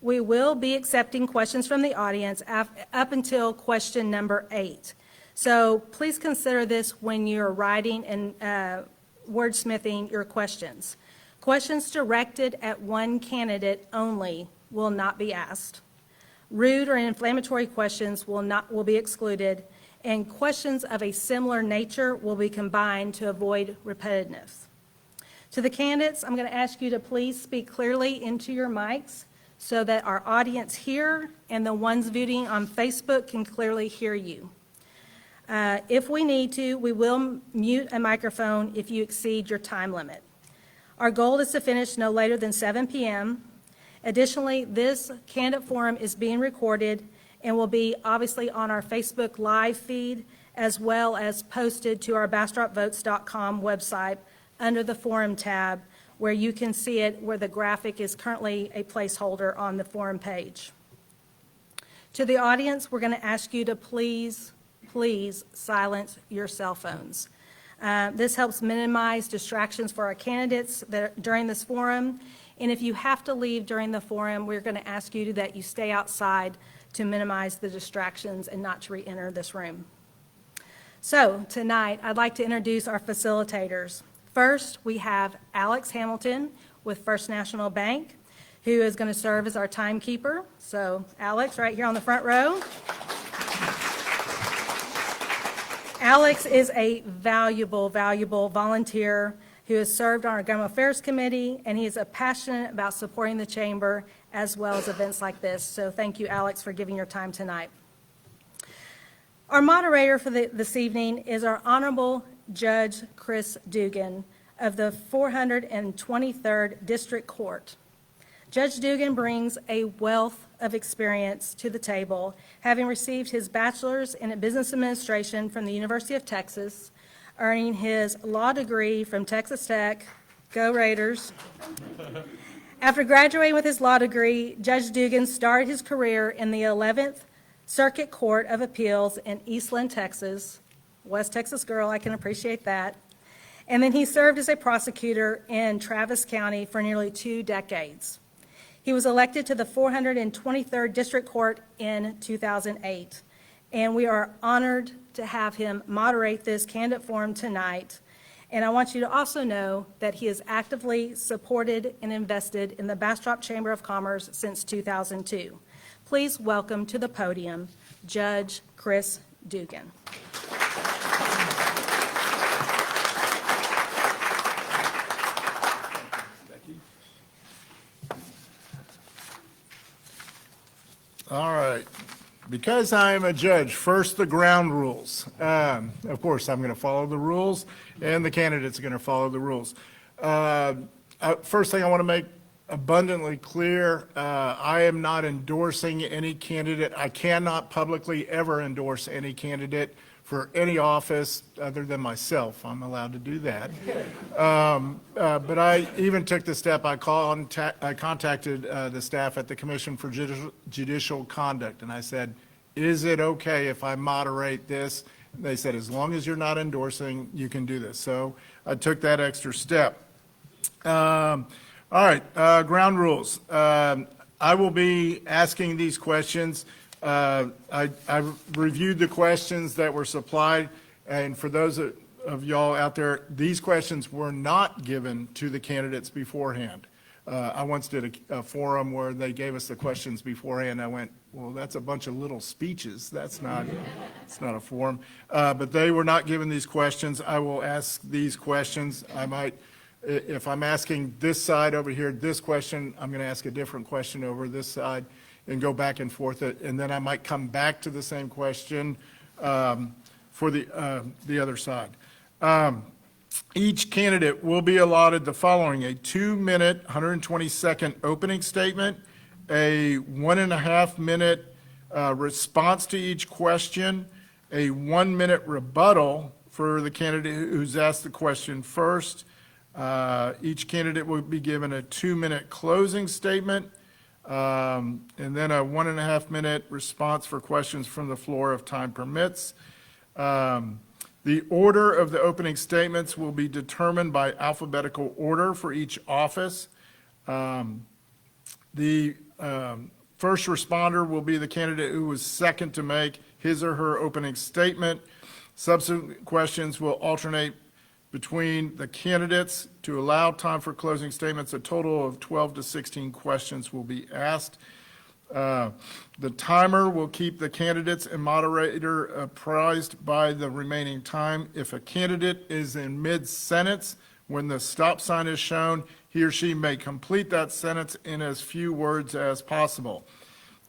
we will be accepting questions from the audience up until question number 8. So please consider this when you're writing and wordsmithing your questions. Questions directed at one candidate only will not be asked. Rude or inflammatory questions will be excluded, and questions of a similar nature will be combined to avoid repetitiveness. To the candidates, I'm going to ask you to please speak clearly into your mics so that our audience here and the ones viewing on Facebook can clearly hear you. If we need to, we will mute a microphone if you exceed your time limit. Our goal is to finish no later than 7 p.m. Additionally, this candidate forum is being recorded and will be obviously on our Facebook live feed as well as posted to our bastropvotes.com website under the forum tab, where you can see it, where the graphic is currently a placeholder on the forum page. To the audience, we're going to ask you to please silence your cell phones. This helps minimize distractions for our candidates during this forum. And if you have to leave during the forum, we're going to ask you that you stay outside to minimize the distractions and not to re-enter this room. So tonight, I'd like to introduce our facilitators. First, we have Alex Hamilton with First National Bank, who is going to serve as our timekeeper. So Alex, right here on the front row. Alex is a valuable volunteer who has served on our Government Affairs Committee, and he is passionate about supporting the Chamber as well as events like this. So thank you, Alex, for giving your time tonight. Our moderator for this evening is our Honorable Judge Chris Dugan of the 423rd District Court. Judge Dugan brings a wealth of experience to the table, having received his bachelor's in business administration from the University of Texas, earning his law degree from Texas Tech, go Raiders. After graduating with his law degree, Judge Dugan started his career in the 11th Circuit Court of Appeals in Eastland, Texas. West Texas girl, I can appreciate that. And then he served as a prosecutor in Travis County for nearly 2 decades. He was elected to the 423rd District Court in 2008, and we are honored to have him moderate this candidate forum tonight. And I want you to also know that he has actively supported and invested in the Bastrop Chamber of Commerce since 2002. Please welcome to the podium Judge Chris Dugan. All right. Because I am a judge, first the ground rules. Of course, I'm going to follow the rules, and the candidates are going to follow the rules. First thing I want to make abundantly clear, I am not endorsing any candidate. I cannot publicly ever endorse any candidate for any office other than myself. I'm allowed to do that. But I even took the step, I contacted the staff at the Commission for Judicial Conduct, and I said, is it okay if I moderate this? And they said, as long as you're not endorsing, you can do this. So I took that extra step. All right, ground rules. I will be asking these questions. I reviewed the questions that were supplied, and for those of y'all out there, these questions were not given to the candidates beforehand. I once did a forum where they gave us the questions beforehand. I went, well, that's a bunch of little speeches. It's not a forum. But they were not given these questions. I will ask these questions. I might, if I'm asking this side over here this question, I'm going to ask a different question over this side and go back and forth, and then I might come back to the same question for the other side. Each candidate will be allotted the following: a 2-minute, 120-second opening statement, a 1.5-minute response to each question, a 1-minute rebuttal for the candidate who's asked the question first. Each candidate will be given a 2-minute closing statement, and then a 1.5-minute response for questions from the floor if time permits. The order of the opening statements will be determined by alphabetical order for each office. The First responder will be the candidate who was second to make his or her opening statement. Subsequent questions will alternate between the candidates. To allow time for closing statements, a total of 12 to 16 questions will be asked. The timer will keep the candidates and moderator apprised by the remaining time. If a candidate is in mid-sentence, when the stop sign is shown, he or she may complete that sentence in as few words as possible.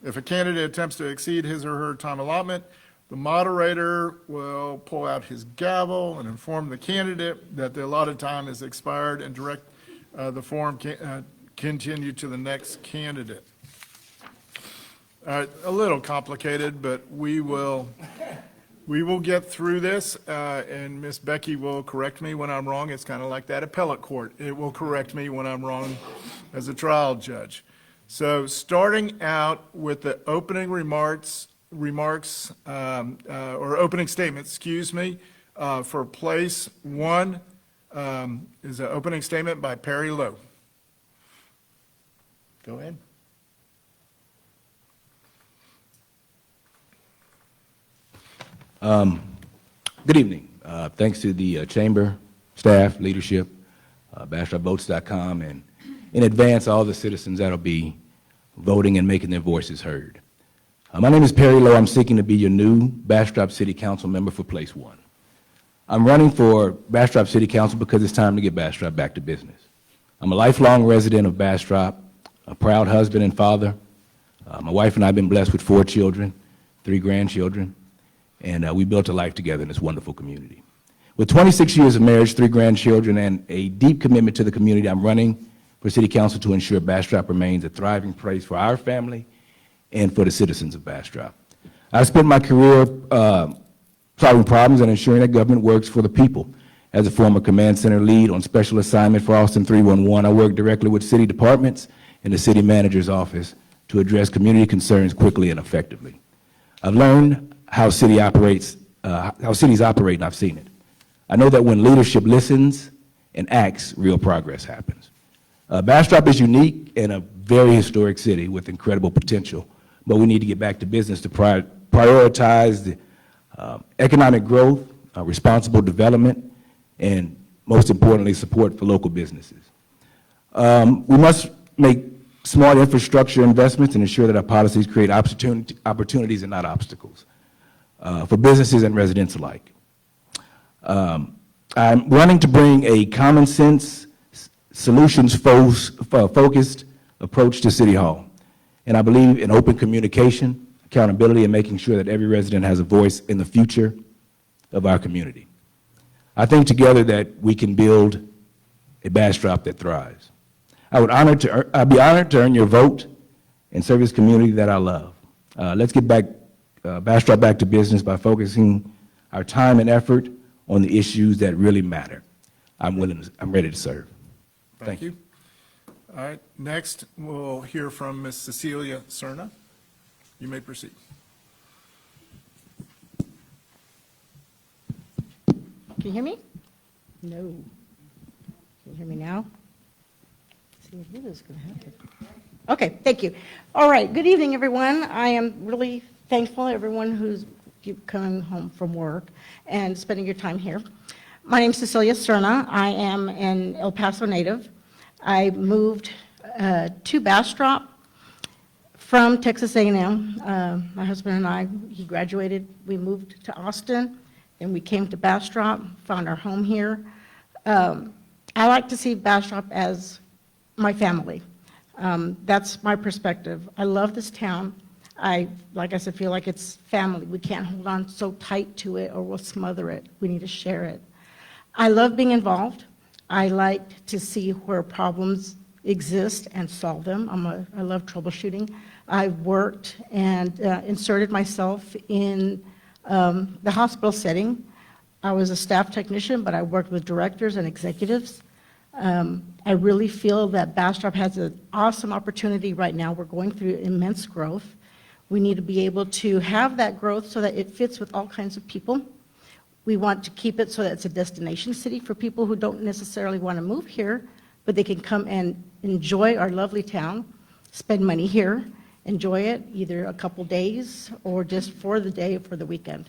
If a candidate attempts to exceed his or her time allotment, the moderator will pull out his gavel and inform the candidate that the allotted time has expired and direct the forum continue to the next candidate. A little complicated, but we will get through this, and Miss Becky will correct me when I'm wrong. It's kind of like that appellate court. It will correct me when I'm wrong as a trial judge. So starting out with the opening remarks, or opening statement, excuse me, for place one is an opening statement by Perry Lowe. Go ahead. Good evening. Thanks to the chamber, staff, leadership, BastropVotes.com, and in advance, all the citizens that'll be voting and making their voices heard. My name is Perry Lowe. I'm seeking to be your new Bastrop City Council member for Place 1. I'm running for Bastrop City Council because it's time to get Bastrop back to business. I'm a lifelong resident of Bastrop, a proud husband and father. My wife and I have been blessed with 4 children, 3 grandchildren, and we built a life together in this wonderful community. With 26 years of marriage, 3 grandchildren, and a deep commitment to the community, I'm running for City Council to ensure Bastrop remains a thriving place for our family and for the citizens of Bastrop. I've spent my career solving problems and ensuring that government works for the people. As a former command center lead on special assignment for Austin 311, I work directly with city departments and the city manager's office to address community concerns quickly and effectively. I've learned how cities operate, and I've seen it. I know that when leadership listens and acts, real progress happens. Bastrop is unique and a very historic city with incredible potential, but we need to get back to business to prioritize the economic growth, responsible development, and most importantly, support for local businesses. We must make smart infrastructure investments and ensure that our policies create opportunities and not obstacles for businesses and residents alike. I'm running to bring a common sense, solutions-focused approach to City Hall. And I believe in open communication, accountability, and making sure that every resident has a voice in the future of our community. I think together that we can build a Bastrop that thrives. I'd be honored to earn your vote and serve this community that I love. Let's get Bastrop back to business by focusing our time and effort on the issues that really matter. I'm ready to serve. Thank you. All right, next we'll hear from Ms. Cecilia Serna. You may proceed. Can you hear me? No. Can you hear me now? See what is going to happen. Okay, thank you. All right, good evening, everyone. I am really thankful to everyone who's coming home from work and spending your time here. My name is Cecilia Serna. I am an El Paso native. I moved to Bastrop from Texas A&M. My husband and I, he graduated. We moved to Austin, and we came to Bastrop, found our home here. I like to see Bastrop as my family. That's my perspective. I love this town. Like I said, feel like it's family. We can't hold on so tight to it or we'll smother it. We need to share it. I love being involved. I like to see where problems exist and solve them. I love troubleshooting. I've worked and inserted myself in the hospital setting. I was a staff technician, but I worked with directors and executives. I really feel that Bastrop has an awesome opportunity right now. We're going through immense growth. We need to be able to have that growth so that it fits with all kinds of people. We want to keep it so that it's a destination city for people who don't necessarily want to move here, but they can come and enjoy our lovely town. spend money here, enjoy it, either a couple days or just for the day, for the weekend.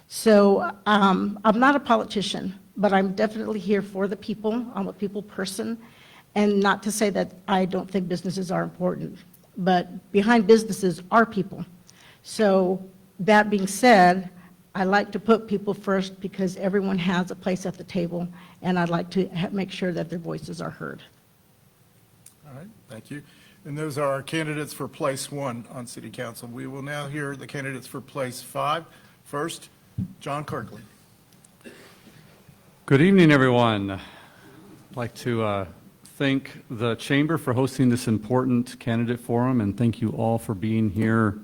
So I'm not a politician, but I'm definitely here for the people. I'm a people person, and not to say that I don't think businesses are important, but behind businesses are people. So that being said, I like to put people first because everyone has a place at the table, and I'd like to make sure that their voices are heard. All right, thank you. And those are our candidates for place 1 on city council. We will now hear the candidates for place 5. First, John Kirkley. Good evening, everyone. I'd like to thank the Chamber for hosting this important candidate forum, and thank you all for being here.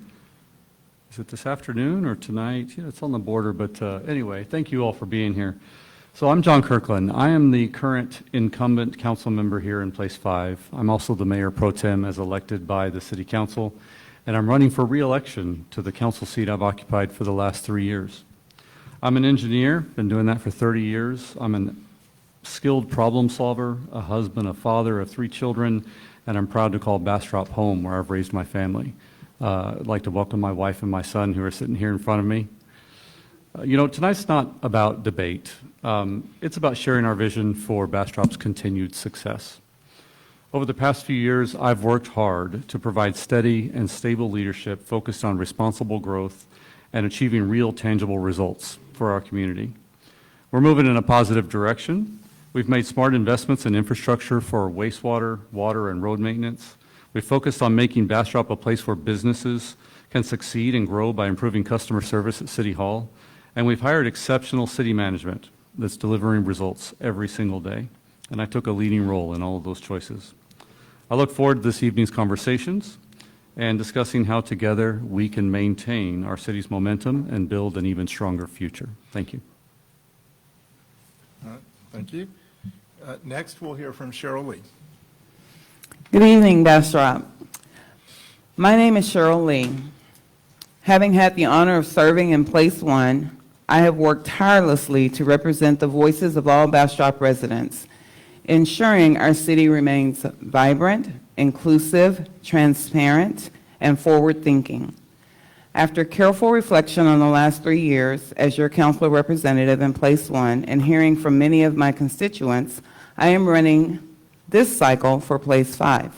Is it this afternoon or tonight? Yeah, it's on the border, but anyway, thank you all for being here. So I'm John Kirkland. I am the current incumbent council member here in Place 5. I'm also the mayor pro tem as elected by the city council, and I'm running for re-election to the council seat I've occupied for the last 3 years. I'm an engineer, been doing that for 30 years. I'm a skilled problem solver, a husband, a father of 3 children, and I'm proud to call Bastrop home, where I've raised my family. I'd like to welcome my wife and my son who are sitting here in front of me. Tonight's not about debate. It's about sharing our vision for Bastrop's continued success. Over the past few years, I've worked hard to provide steady and stable leadership focused on responsible growth and achieving real tangible results for our community. We're moving in a positive direction. We've made smart investments in infrastructure for wastewater, water, and road maintenance. We've focused on making Bastrop a place where businesses can succeed and grow by improving customer service at City Hall. And we've hired exceptional city management that's delivering results every single day. And I took a leading role in all of those choices. I look forward to this evening's conversations and discussing how together we can maintain our city's momentum and build an even stronger future. Thank you. All right, thank you. Next, we'll hear from Cheryl Lee. Good evening, Bastrop. My name is Cheryl Lee. Having had the honor of serving in Place 1, I have worked tirelessly to represent the voices of all Bastrop residents, ensuring our city remains vibrant, inclusive, transparent, and forward-thinking. After careful reflection on the last 3 years as your council representative in Place 1 and hearing from many of my constituents, I am running this cycle for Place 5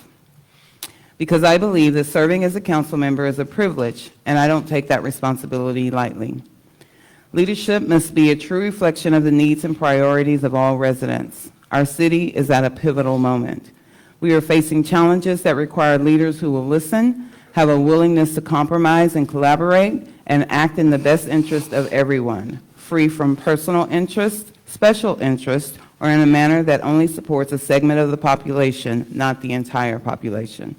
because I believe that serving as a council member is a privilege, and I don't take that responsibility lightly. Leadership must be a true reflection of the needs and priorities of all residents. Our city is at a pivotal moment. We are facing challenges that require leaders who will listen, have a willingness to compromise and collaborate, and act in the best interest of everyone, free from personal interest, special interest, or in a manner that only supports a segment of the population, not the entire population.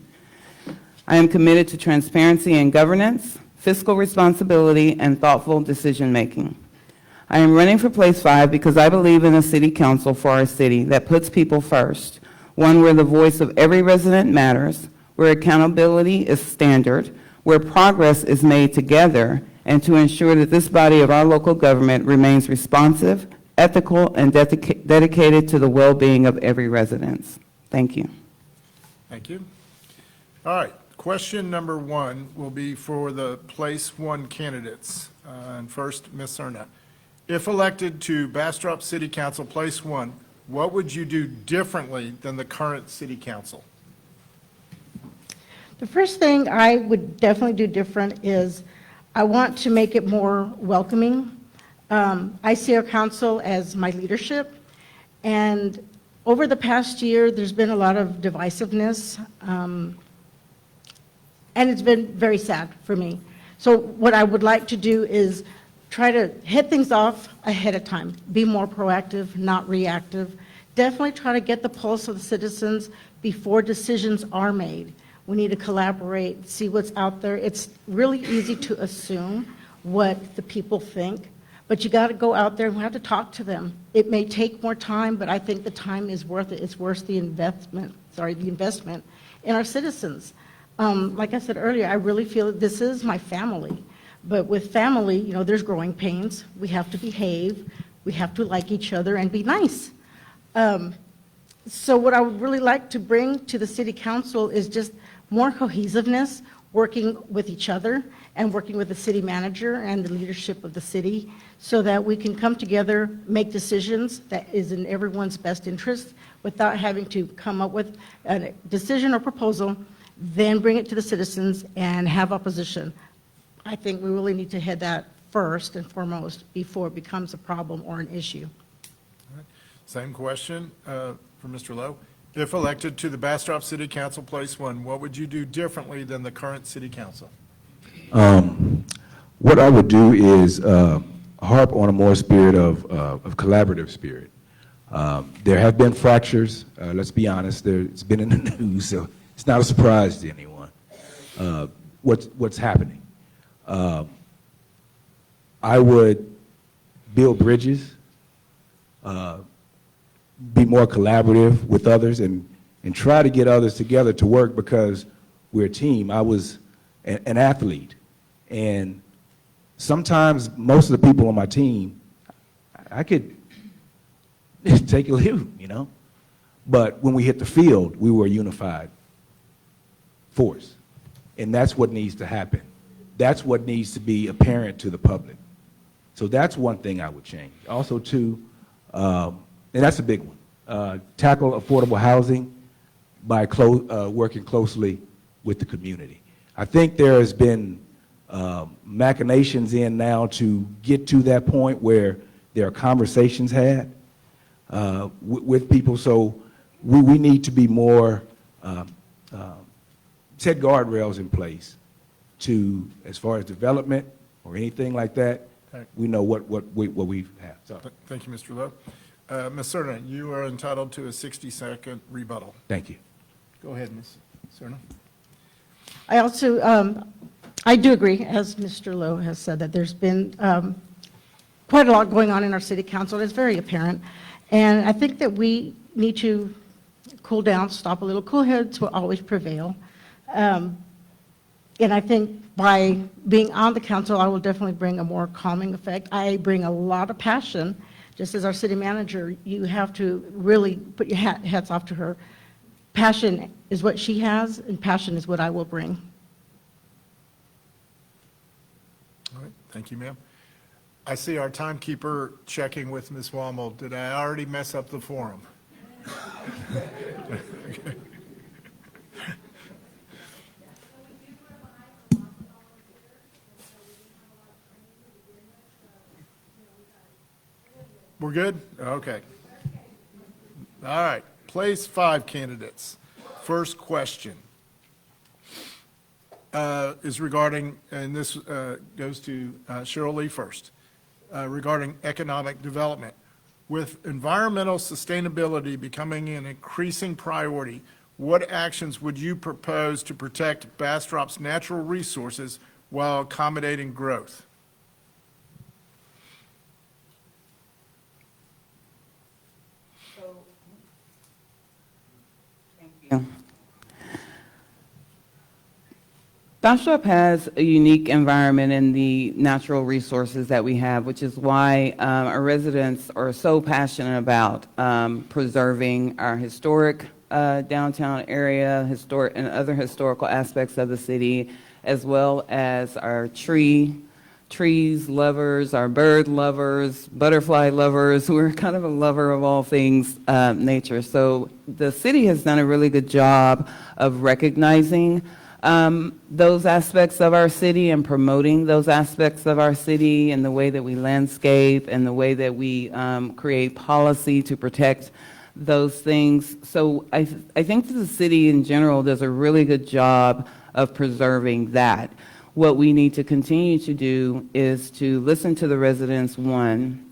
I am committed to transparency in governance, fiscal responsibility, and thoughtful decision-making. I am running for Place 5 because I believe in a city council for our city that puts people first, one where the voice of every resident matters, where accountability is standard, where progress is made together, and to ensure that this body of our local government remains responsive, ethical, and dedicated to the well-being of every resident. Thank you. Thank you. All right, question number 1 will be for the Place 1 candidates. And first, Ms. Cerna. If elected to Bastrop City Council Place 1, what would you do differently than the current city council? The first thing I would definitely do different is I want to make it more welcoming. I see our council as my leadership, and over the past year, there's been a lot of divisiveness, and it's been very sad for me. So what I would like to do is try to hit things off ahead of time, be more proactive, not reactive. Definitely try to get the pulse of the citizens before decisions are made. We need to collaborate, see what's out there. It's really easy to assume what the people think, but you got to go out there and we have to talk to them. It may take more time, but I think the time is worth it. It's worth the investment in our citizens. Like I said earlier, I really feel that this is my family. But with family, there's growing pains. We have to behave. We have to like each other and be nice. So what I would really like to bring to the city council is just more cohesiveness, working with each other and working with the city manager and the leadership of the city so that we can come together, make decisions that is in everyone's best interest without having to come up with a decision or proposal, then bring it to the citizens and have opposition. I think we really need to head that first and foremost before it becomes a problem or an issue. Same question for Mr. Lowe. If elected to the Bastrop City Council Place One, what would you do differently than the current city council? What I would do is harp on a more spirit of collaborative spirit. There have been fractures, let's be honest, it's been in the news, so it's not a surprise to anyone what's happening. I would build bridges, be more collaborative with others, and try to get others together to work because we're a team. I was an athlete, and sometimes most of the people on my team, I could take a leave, you know? But when we hit the field, we were a unified force, and that's what needs to happen. That's what needs to be apparent to the public. So that's one thing I would change. Also, too, and that's a big one, tackle affordable housing by working closely with the community. I think there has been machinations in now to get to that point where there are conversations had with people. So we need to be more, set guardrails in place to, as far as development or anything like that, we know what we have. So, Thank you, Mr. Lowe. Ms. Cerna, you are entitled to a 60-second rebuttal. thank you. Go ahead, Ms. Cerna. I also, I do agree, as Mr. Lowe has said, that there's been quite a lot going on in our city council. It's very apparent. And I think that we need to cool down, stop a little. Cool heads will always prevail. And I think by being on the council, I will definitely bring a more calming effect. I bring a lot of passion. Just as our city manager, you have to really put your hats off to her. Passion is what she has, and passion is what I will bring. All right, thank you, ma'am. I see our timekeeper checking with Ms. Wamel. Did I already mess up the forum? Okay. We're good? Okay. All right, place 5 candidates. First question is regarding, and this goes to Cheryl Lee first, regarding economic development. With environmental sustainability becoming an increasing priority, what actions would you propose to protect Bastrop's natural resources while accommodating growth? Bastrop has a unique environment in the natural resources that we have, which is why our residents are so passionate about preserving our historic downtown area, and other historical aspects of the city, as well as our trees lovers, our bird lovers, butterfly lovers. We're kind of a lover of all things nature. So the city has done a really good job of recognizing those aspects of our city and promoting those aspects of our city and the way that we landscape and the way that we create policy to protect those things. So I think that the city in general does a really good job of preserving that. What we need to continue to do is to listen to the residents, one.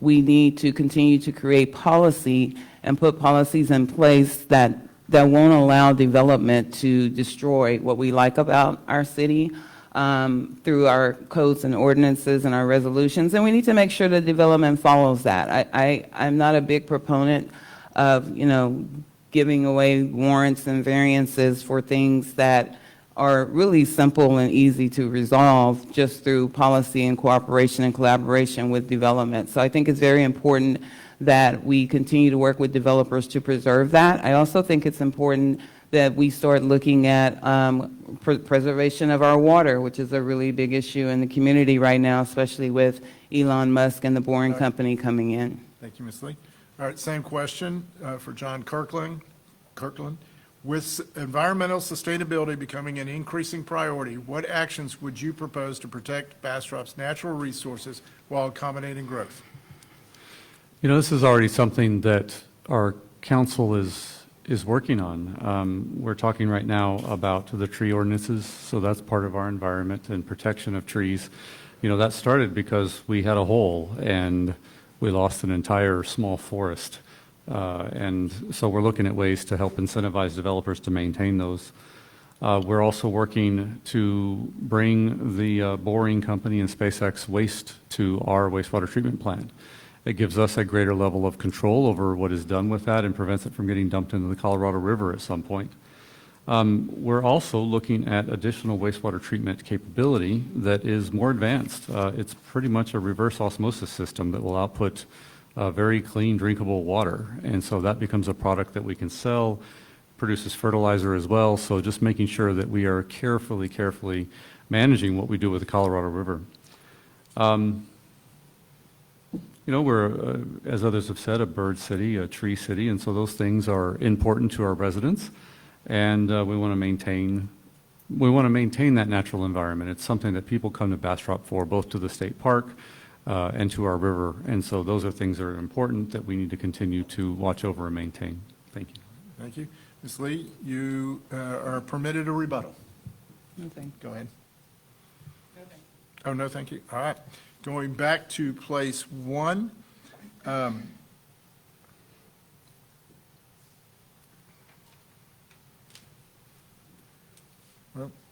We need to continue to create policy and put policies in place that won't allow development to destroy what we like about our city through our codes and ordinances and our resolutions. And we need to make sure that development follows that. I'm not a big proponent of, giving away warrants and variances for things that are really simple and easy to resolve just through policy and cooperation and collaboration with development. So I think it's very important that we continue to work with developers to preserve that. I also think it's important that we start looking at preservation of our water, which is a really big issue in the community right now, especially with Elon Musk and the Boring Company coming in. Thank you, Ms. Lee. All right, same question for John Kirkland. With environmental sustainability becoming an increasing priority, what actions would you propose to protect Bastrop's natural resources while accommodating growth? You know, this is already something that our council is working on. We're talking right now about the tree ordinances, so that's part of our environment and protection of trees. You know, that started because we had a hole and we lost an entire small forest. And so we're looking at ways to help incentivize developers to maintain those. We're also working to bring the Boring Company and SpaceX waste to our wastewater treatment plant. It gives us a greater level of control over what is done with that and prevents it from getting dumped into the Colorado River at some point. We're also looking at additional wastewater treatment capability that is more advanced. It's pretty much a reverse osmosis system that will output very clean, drinkable water. And so that becomes a product that we can sell, produces fertilizer as well. So just making sure that we are carefully managing what we do with the Colorado River. You know, we're, as others have said, a bird city, a tree city, and so those things are important to our residents. And we want to maintain that natural environment. It's something that people come to Bastrop for, both to the state park and to our river. And so those are things that are important that we need to continue to watch over and maintain. Thank you. Thank you. Ms. Lee, you are permitted a rebuttal. Okay. Go ahead. Oh, no, thank you. All right. Going back to place one. Well,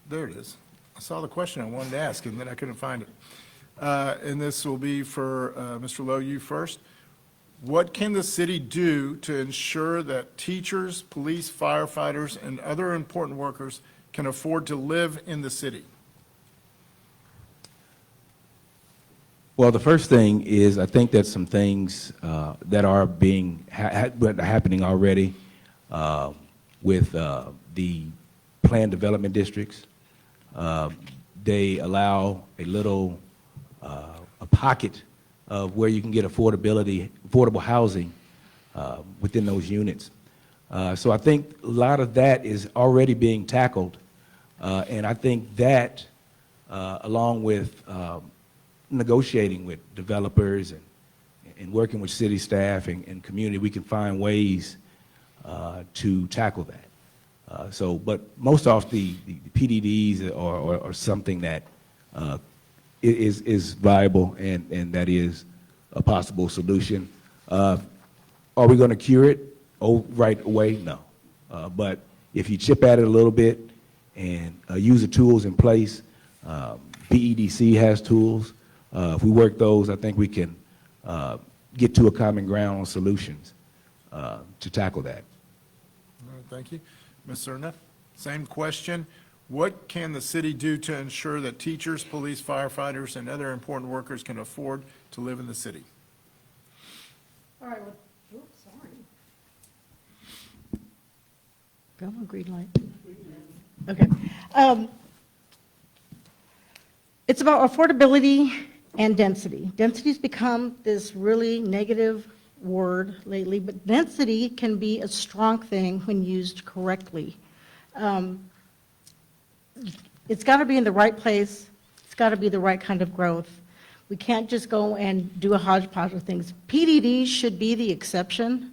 there it is. I saw the question I wanted to ask, and then I couldn't find it. And this will be for Mr. Lowe, you first. What can the city do to ensure that teachers, police, firefighters, and other important workers can afford to live in the city? Well, the first thing is, I think that some things that are being happening already with the planned development districts. They allow a little a pocket of where you can get affordable housing within those units. So I think a lot of that is already being tackled, and I think that, along with negotiating with developers and working with city staff and community, we can find ways to tackle that. But most often the PDDs are something that is viable and that is a possible solution. Are we going to cure it right away? No. But if you chip at it a little bit and use the tools in place, BEDC has tools. If we work those, I think we can get to a common ground on solutions to tackle that. All right, thank you. Ms. Cerna, same question. What can the city do to ensure that teachers, police, firefighters, and other important workers can afford to live in the city? All right, well, oops, sorry. Go on, green light. Okay. It's about affordability and density. Density's become this really negative word lately, but density can be a strong thing when used correctly. It's got to be in the right place. It's got to be the right kind of growth. We can't just go and do a hodgepodge of things. PDDs should be the exception,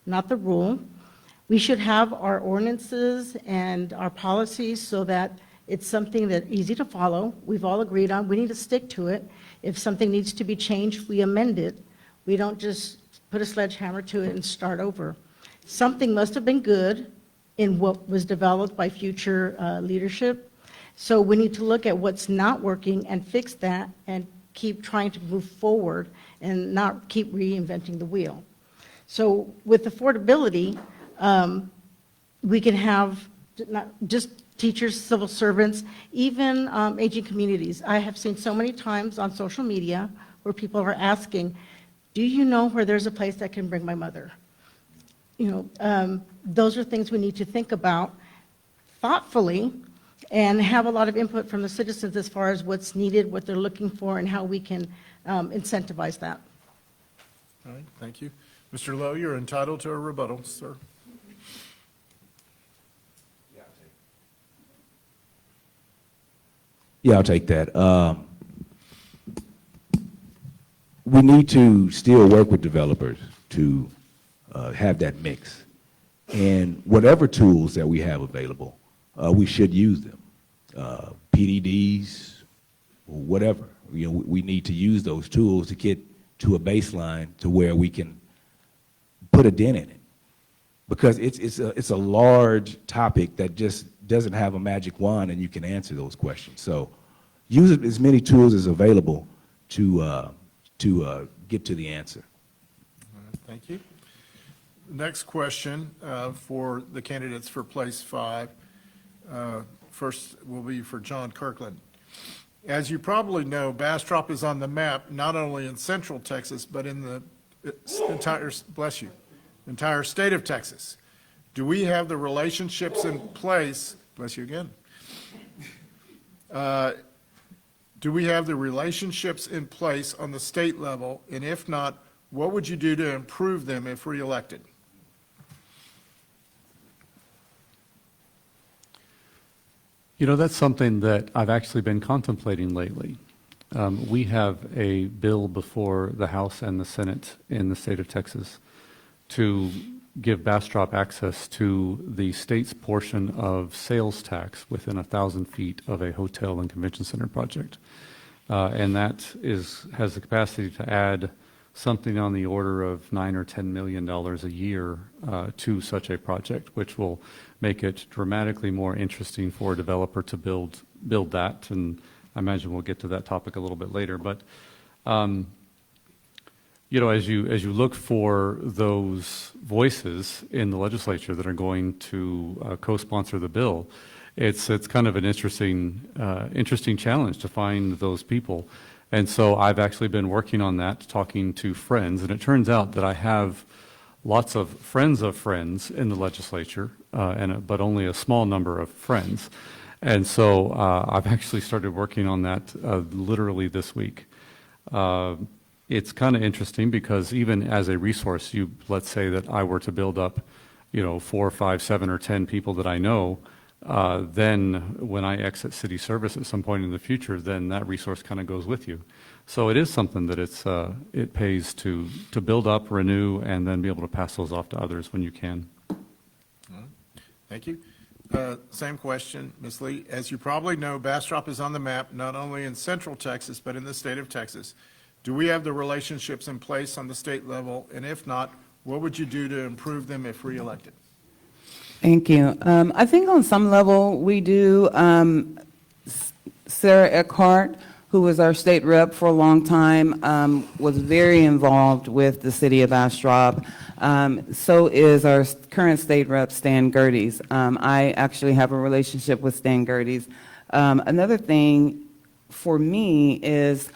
not the rule. We should have our ordinances and our policies so that it's something that's easy to follow. We've all agreed on. We need to stick to it. If something needs to be changed, we amend it. We don't just put a sledgehammer to it and start over. Something must have been good in what was developed by future leadership. So we need to look at what's not working and fix that and keep trying to move forward and not keep reinventing the wheel. So with affordability, we can have not just teachers, civil servants, even aging communities. I have seen so many times on social media where people are asking, do you know where there's a place that can bring my mother? You know, those are things we need to think about. thoughtfully and have a lot of input from the citizens as far as what's needed, what they're looking for, and how we can incentivize that. All right, thank you. Mr. Lowe, you're entitled to a rebuttal, sir. Yeah, I'll take that. We need to still work with developers to have that mix. And whatever tools that we have available, we should use them. PDDs, whatever. You know, we need to use those tools to get to a baseline to where we can put a dent in it. Because it's a large topic that just doesn't have a magic wand and you can answer those questions. So use as many tools as available to get to the answer. All right, thank you. Next question for the candidates for place 5. First will be for John Kirkland. As you probably know, Bastrop is on the map not only in central Texas, but in the entire, bless you, entire state of Texas. Do we have the relationships in place, bless you again, do we have the relationships in place on the state level? And if not, what would you do to improve them if reelected? You know, that's something that I've actually been contemplating lately. We have a bill before the House and the Senate in the state of Texas to give Bastrop access to the state's portion of sales tax within 1,000 feet of a hotel and convention center project. And that has the capacity to add something on the order of $9 or $10 million a year to such a project, which will make it dramatically more interesting for a developer to build that. And I imagine we'll get to that topic a little bit later. But you know, as you look for those voices in the legislature that are going to co-sponsor the bill, it's kind of an interesting challenge to find those people. And so I've actually been working on that, talking to friends, and it turns out that I have lots of friends in the legislature, but only a small number of friends. And so I've actually started working on that literally this week. It's kind of interesting because even as a resource, let's say that I were to build up, 4, 5, 7, or 10 people that I know, then when I exit city service at some point in the future, then that resource kind of goes with you. So it is something that it pays to build up, renew, and then be able to pass those off to others when you can. Thank you. Same question, Ms. Lee. As you probably know, Bastrop is on the map not only in central Texas, but in the state of Texas. Do we have the relationships in place on the state level? And if not, what would you do to improve them if reelected? Thank you. I think on some level we do. Sarah Eckhart, who was our state rep for a long time, was very involved with the city of Bastrop. So is our current state rep, Stan Gerdes. I actually have a relationship with Stan Gerdes. Another thing for me is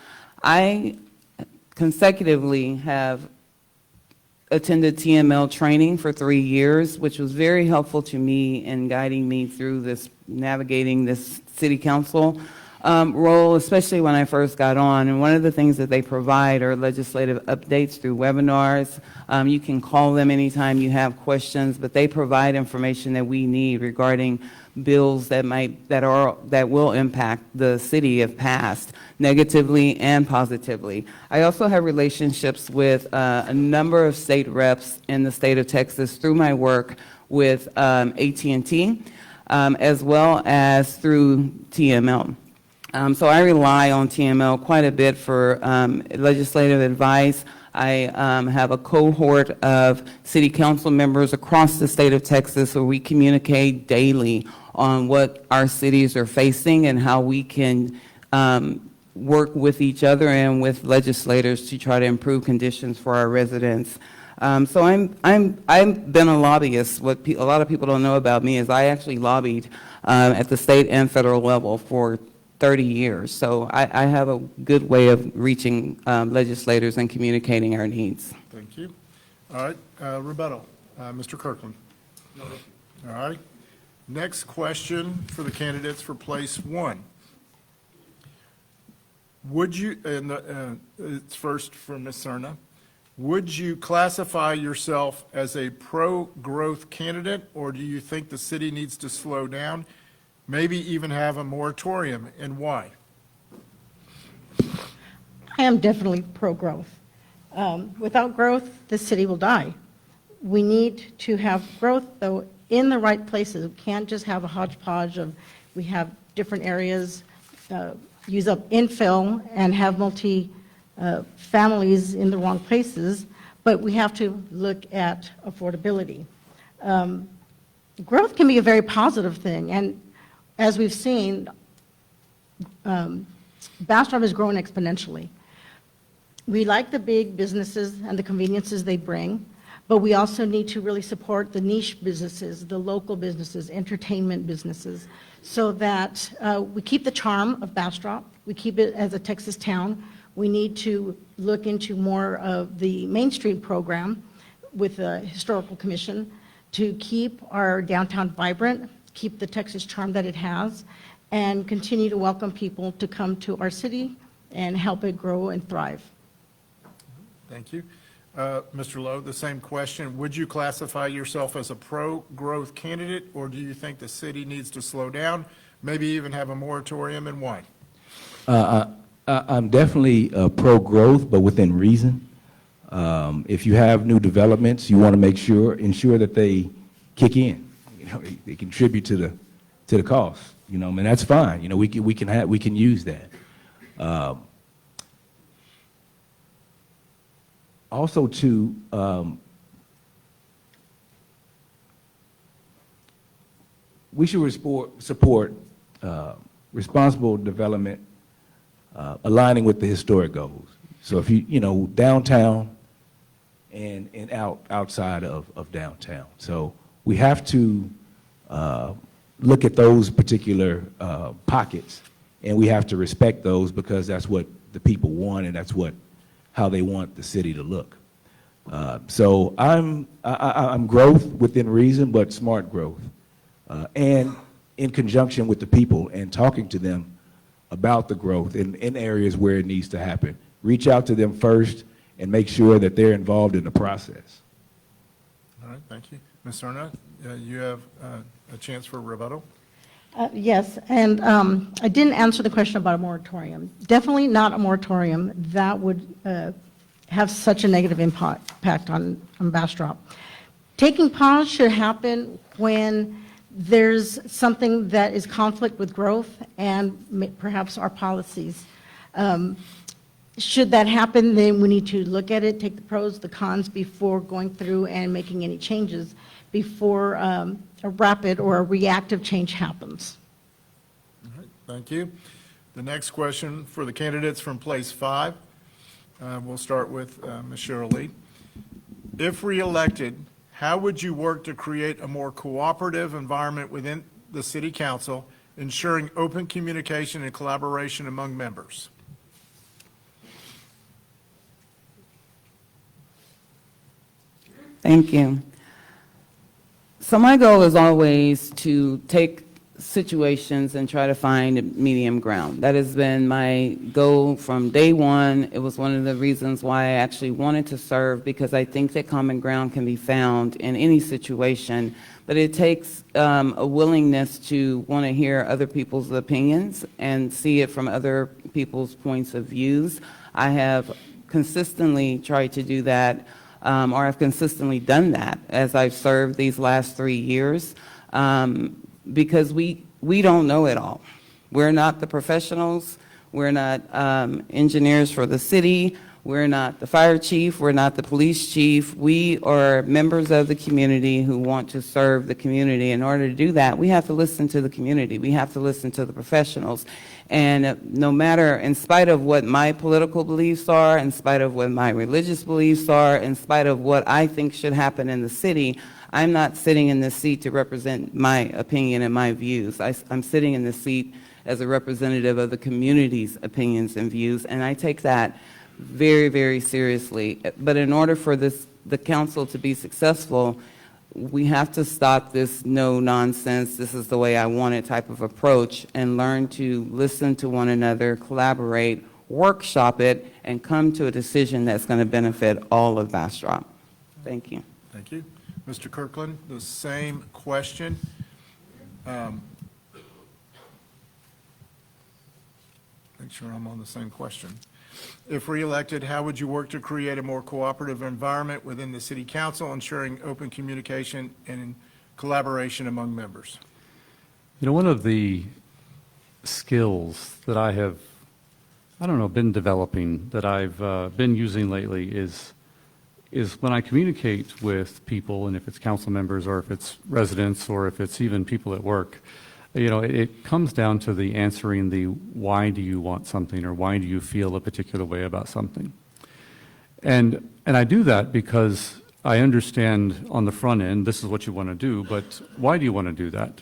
I consecutively have attended TML training for 3 years, which was very helpful to me in guiding me through navigating this city council role, especially when I first got on. And one of the things that they provide are legislative updates through webinars. You can call them anytime you have questions, but they provide information that we need regarding bills that will impact the city if passed, negatively and positively. I also have relationships with a number of state reps in the state of Texas through my work with AT&T, as well as through TML. So I rely on TML quite a bit for legislative advice. I have a cohort of city council members across the state of Texas where we communicate daily on what our cities are facing and how we can work with each other and with legislators to try to improve conditions for our residents. So I've been a lobbyist. What a lot of people don't know about me is I actually lobbied at the state and federal level for 30 years. So I have a good way of reaching legislators and communicating our needs. Thank you. All right, rebuttal. Mr. Kirkland. All right. Next question for the candidates for place one. Would you, and it's first from Ms. Serna, would you classify yourself as a pro-growth candidate, or do you think the city needs to slow down, maybe even have a moratorium, and why? I am definitely pro-growth. Without growth, the city will die. We need to have growth, though, in the right places. We can't just have a hodgepodge of, we have different areas, use up infill and have families in the wrong places, but we have to look at affordability. Growth can be a very positive thing, and as we've seen, Bastrop is growing exponentially. We like the big businesses and the conveniences they bring, but we also need to really support the niche businesses, the local businesses, entertainment businesses, so that we keep the charm of Bastrop, we keep it as a Texas town. We need to look into more of the Main Street program with the Historical Commission to keep our downtown vibrant, keep the Texas charm that it has, and continue to welcome people to come to our city and help it grow and thrive. Thank you. Mr. Lowe, the same question. Would you classify yourself as a pro-growth candidate, or do you think the city needs to slow down, maybe even have a moratorium, and why? I'm definitely pro-growth, but within reason. If you have new developments, you want to ensure that they kick in. You know, they contribute to the cost. You know, and that's fine. You know, we can use that. Also, too, we should support responsible development, aligning with the historic goals. So if you know, downtown and outside of downtown. So we have to look at those particular pockets, and we have to respect those because that's what the people want, and that's how they want the city to look. So I'm growth within reason, but smart growth, and in conjunction with the people and talking to them about the growth in areas where it needs to happen. Reach out to them first and make sure that they're involved in the process. All right, thank you. Ms. Serna, you have a chance for rebuttal. Yes, and I didn't answer the question about a moratorium. Definitely not a moratorium. That would have such a negative impact on Bastrop. Taking pause should happen when there's something that is conflict with growth and perhaps our policies. Should that happen, then we need to look at it, take the pros, the cons before going through and making any changes before a rapid or a reactive change happens. All right, thank you. The next question for the candidates from place 5. We'll start with Ms. Cheryl Lee. If reelected, how would you work to create a more cooperative environment within the city council, ensuring open communication and collaboration among members? Thank you. So my goal is always to take situations and try to find a medium ground. That has been my goal from day one. It was one of the reasons why I actually wanted to serve, because I think that common ground can be found in any situation, but it takes a willingness to want to hear other people's opinions and see it from other people's points of views. I have consistently tried to do that, or I've consistently done that as I've served these last 3 years. Because we don't know it all. We're not the professionals. We're not engineers for the city. We're not the fire chief. We're not the police chief. We are members of the community who want to serve the community. In order to do that, we have to listen to the community. We have to listen to the professionals. And no matter, in spite of what my political beliefs are, in spite of what my religious beliefs are, in spite of what I think should happen in the city, I'm not sitting in this seat to represent my opinion and my views. I'm sitting in this seat as a representative of the community's opinions and views, and I take that very, very seriously. But in order for the council to be successful, we have to stop this no nonsense, this is the way I want it type of approach, and learn to listen to one another, collaborate, workshop it, and come to a decision that's going to benefit all of Bastrop. Thank you. Thank you. Mr. Kirkland, the same question. Make sure I'm on the same question. If reelected, how would you work to create a more cooperative environment within the city council, ensuring open communication and collaboration among members? You know, one of the skills that I have, I don't know, been developing, that I've been using lately is when I communicate with people, and if it's council members or if it's residents or if it's even people at work, you know, it comes down to the answering the why do you want something, or why do you feel a particular way about something. And I do that because I understand on the front end, this is what you want to do, but why do you want to do that?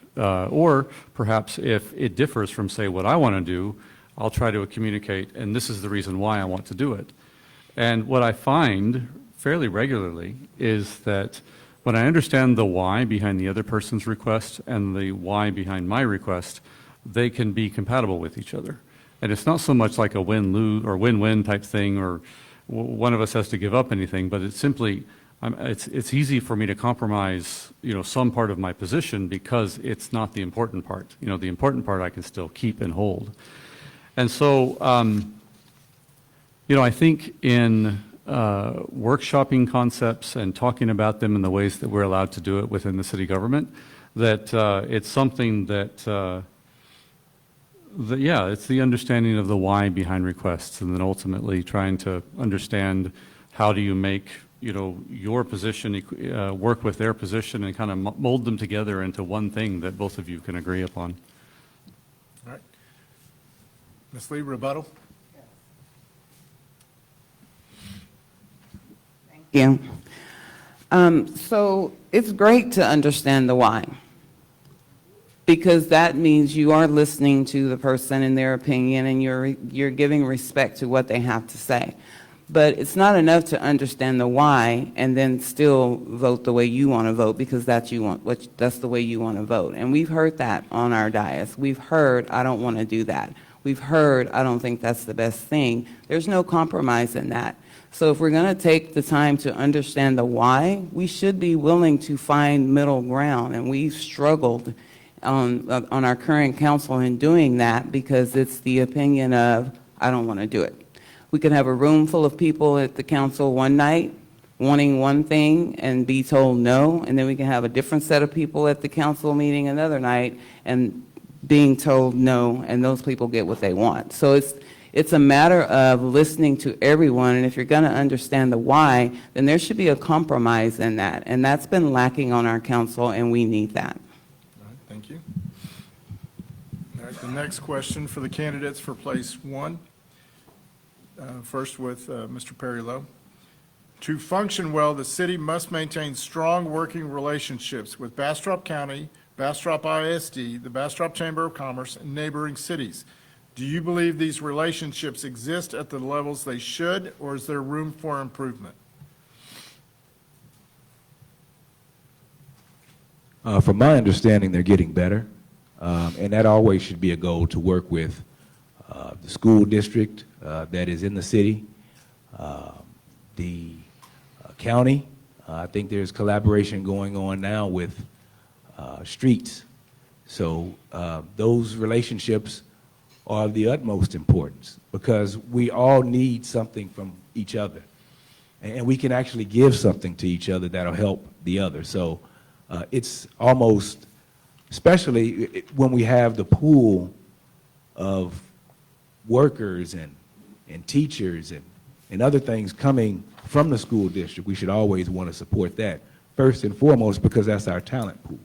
Or perhaps if it differs from, say, what I want to do, I'll try to communicate, and this is the reason why I want to do it. And what I find fairly regularly is that when I understand the why behind the other person's request and the why behind my request, they can be compatible with each other. And it's not so much like a win-lose or win-win type thing, or one of us has to give up anything, but it's simply, it's easy for me to compromise, you know, some part of my position because it's not the important part. You know, the important part I can still keep and hold. And so, you know, I think in workshopping concepts and talking about them in the ways that we're allowed to do it within the city government, that it's something that, yeah, it's the understanding of the why behind requests, and then ultimately trying to understand how do you make, you know, your position work with their position and kind of mold them together into one thing that both of you can agree upon. All right. Ms. Lee, rebuttal? Yeah. So it's great to understand the why, because that means you are listening to the person and their opinion, and you're giving respect to what they have to say. But it's not enough to understand the why and then still vote the way you want to vote, because that's the way you want to vote. And we've heard that on our dais. We've heard, I don't want to do that. We've heard, I don't think that's the best thing. There's no compromise in that. So if we're going to take the time to understand the why, we should be willing to find middle ground. And we've struggled on our current council in doing that, because it's the opinion of, I don't want to do it. We can have a room full of people at the council one night wanting one thing and be told no, and then we can have a different set of people at the council meeting another night and being told no, and those people get what they want. So it's a matter of listening to everyone, and if you're going to understand the why, then there should be a compromise in that, and that's been lacking on our council, and we need that. All right, thank you. All right, the next question for the candidates for place one. First with Mr. Perry Lowe. To function well, the city must maintain strong working relationships with Bastrop County, Bastrop ISD, the Bastrop Chamber of Commerce, and neighboring cities. Do you believe these relationships exist at the levels they should, or is there room for improvement? From my understanding, they're getting better, and that always should be a goal, to work with the school district that is in the city, the county. I think there's collaboration going on now with streets. So those relationships are of the utmost importance, because we all need something from each other, and we can actually give something to each other that'll help the other. So it's almost, especially when we have the pool of workers and teachers and other things coming from the school district, we should always want to support that first and foremost, because that's our talent pool.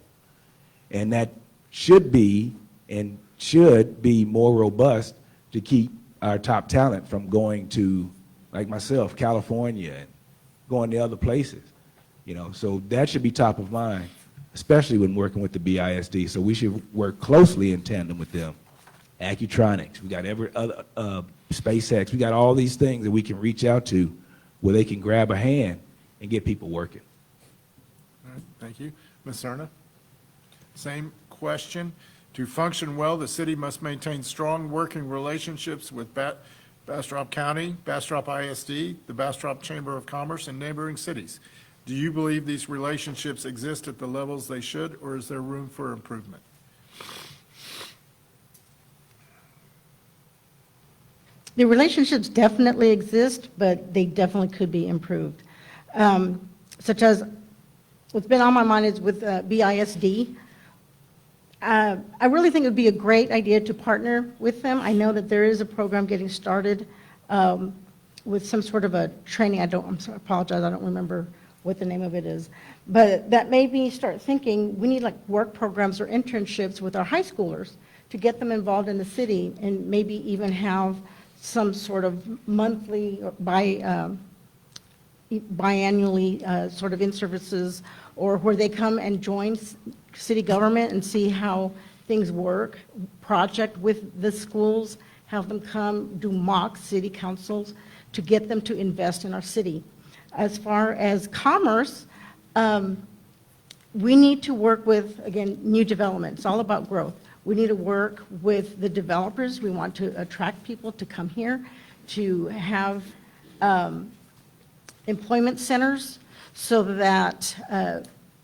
And that should be more robust to keep our top talent from going to, like myself, California, and going to other places. You know, so that should be top of mind, especially when working with the BISD. So we should work closely in tandem with them. Accutronics, we got every other, SpaceX, we got all these things that we can reach out to where they can grab a hand and get people working. All right, Thank you. Ms. Serna? Same question. To function well, the city must maintain strong working relationships with Bastrop County, Bastrop ISD, the Bastrop Chamber of Commerce, and neighboring cities. Do you believe these relationships exist at the levels they should, or is there room for improvement? The relationships definitely exist, but they definitely could be improved. Such as, what's been on my mind is with BISD. I really think it would be a great idea to partner with them. I know that there is a program getting started with some sort of a training. I apologize, I don't remember what the name of it is. But that made me start thinking, we need like work programs or internships with our high schoolers to get them involved in the city, and maybe even have some sort of monthly or biannually sort of in-services, or where they come and join city government and see how things work, project with the schools, have them come do mock city councils to get them to invest in our city. As far as commerce, we need to work with, again, new development. It's all about growth. We need to work with the developers. We want to attract people to come here, to have employment centers so that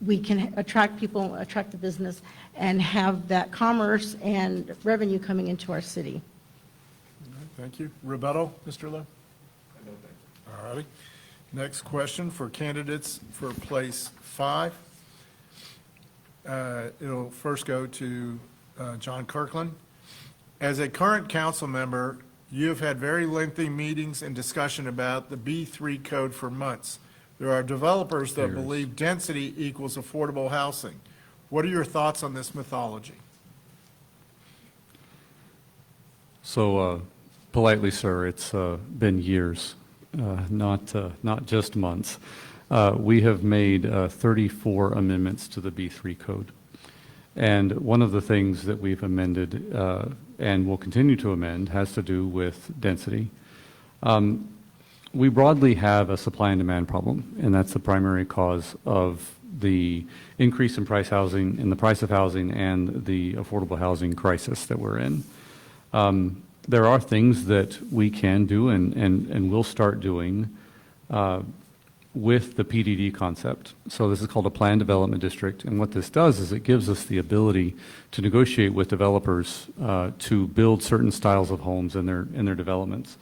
we can attract people, attract the business, and have that commerce and revenue coming into our city. Thank you. Rebuttal, Mr. Lowe? All righty. Next question for candidates for place 5. It'll first go to John Kirkland. As a current council member, you have had very lengthy meetings and discussion about the B3 code for months. There are developers that believe density equals affordable housing. What are your thoughts on this mythology? So politely, sir, it's been years, not just months. We have made 34 amendments to the B3 code. And one of the things that we've amended and will continue to amend has to do with density. We broadly have a supply and demand problem, and that's the primary cause of the increase in price of housing and the affordable housing crisis that we're in. There are things that we can do and will start doing with the PDD concept. So this is called a Planned Development District, and what this does is it gives us the ability to negotiate with developers to build certain styles of homes in their developments.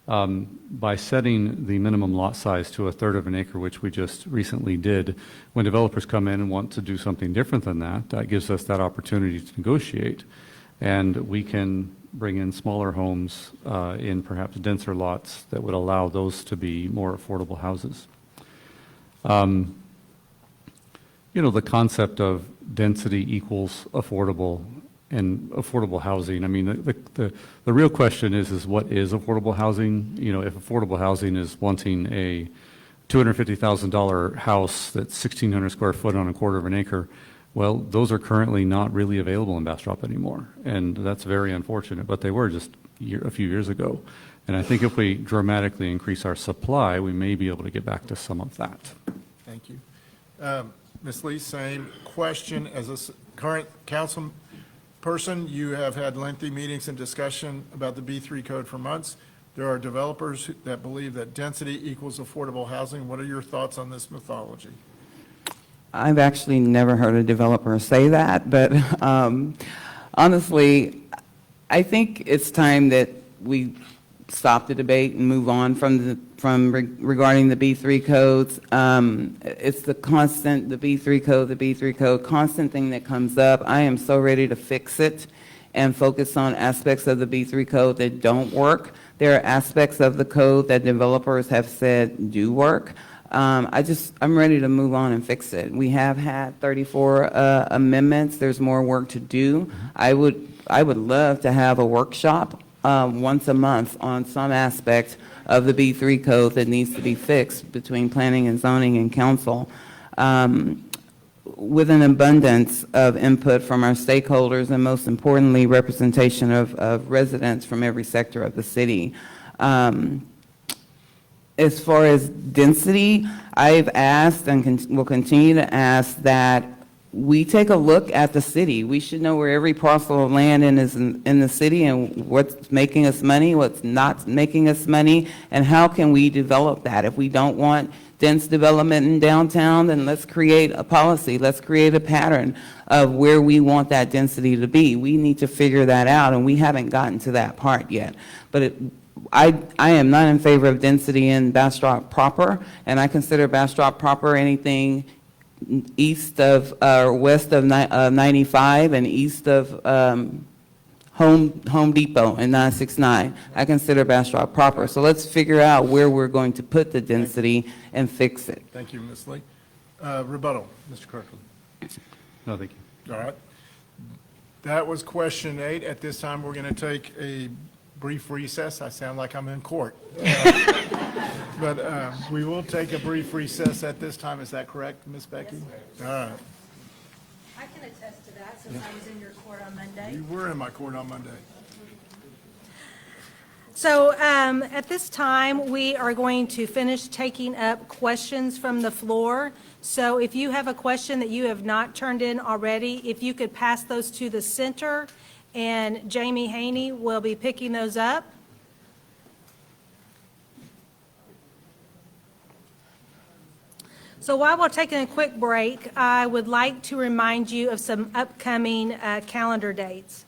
By setting the minimum lot size to 1/3 of an acre, which we just recently did, when developers come in and want to do something different than that, that gives us that opportunity to negotiate, and we can bring in smaller homes in perhaps denser lots that would allow those to be more affordable houses. The concept of density equals affordable and affordable housing. I mean, the real question is what is affordable housing? If affordable housing is wanting a $250,000 house that's 1,600 square foot on 1/4 of an acre, well, those are currently not really available in Bastrop anymore, and that's very unfortunate, but they were just a few years ago. And I think if we dramatically increase our supply, we may be able to get back to some of that. Thank you. Ms. Lee, same question. As a current council person, you have had lengthy meetings and discussion about the B3 code for months. There are developers that believe that density equals affordable housing. What are your thoughts on this mythology? I've actually never heard a developer say that, but honestly, I think it's time that we stop the debate and move on regarding the B3 codes. It's the B3 code, constant thing that comes up. I am so ready to fix it and focus on aspects of the B3 code that don't work. There are aspects of the code that developers have said do work. I'm ready to move on and fix it. We have had 34 amendments. There's more work to do. I would love to have a workshop once a month on some aspect of the B3 code that needs to be fixed between planning and zoning and council, with an abundance of input from our stakeholders and, most importantly, representation of residents from every sector of the city. as far as density, I've asked and will continue to ask that we take a look at the city. We should know where every parcel of land is in the city and what's making us money, what's not making us money, and how can we develop that. If we don't want dense development in downtown, then let's create a policy. Let's create a pattern of where we want that density to be. We need to figure that out, and we haven't gotten to that part yet. But I am not in favor of density in Bastrop proper, and I consider Bastrop proper anything east of, or west of 95 and east of Home Depot and 969. I consider Bastrop proper. So let's figure out where we're going to put the density and fix it. Thank you, Ms. Lee. Rebuttal, Mr. Kirkland. No, thank you. All right. That was question 8. At this time, we're going to take a brief recess. I sound like I'm in court. But we will take a brief recess at this time. Is that correct, Ms. Becky? All right. I can attest to that since I was in your court on Monday. You were in my court on Monday. So at this time, we are going to finish taking up questions from the floor. So if you have a question that you have not turned in already, if you could pass those to the center, and Jamie Haney will be picking those up. So while we're taking a quick break, I would like to remind you of some upcoming calendar dates.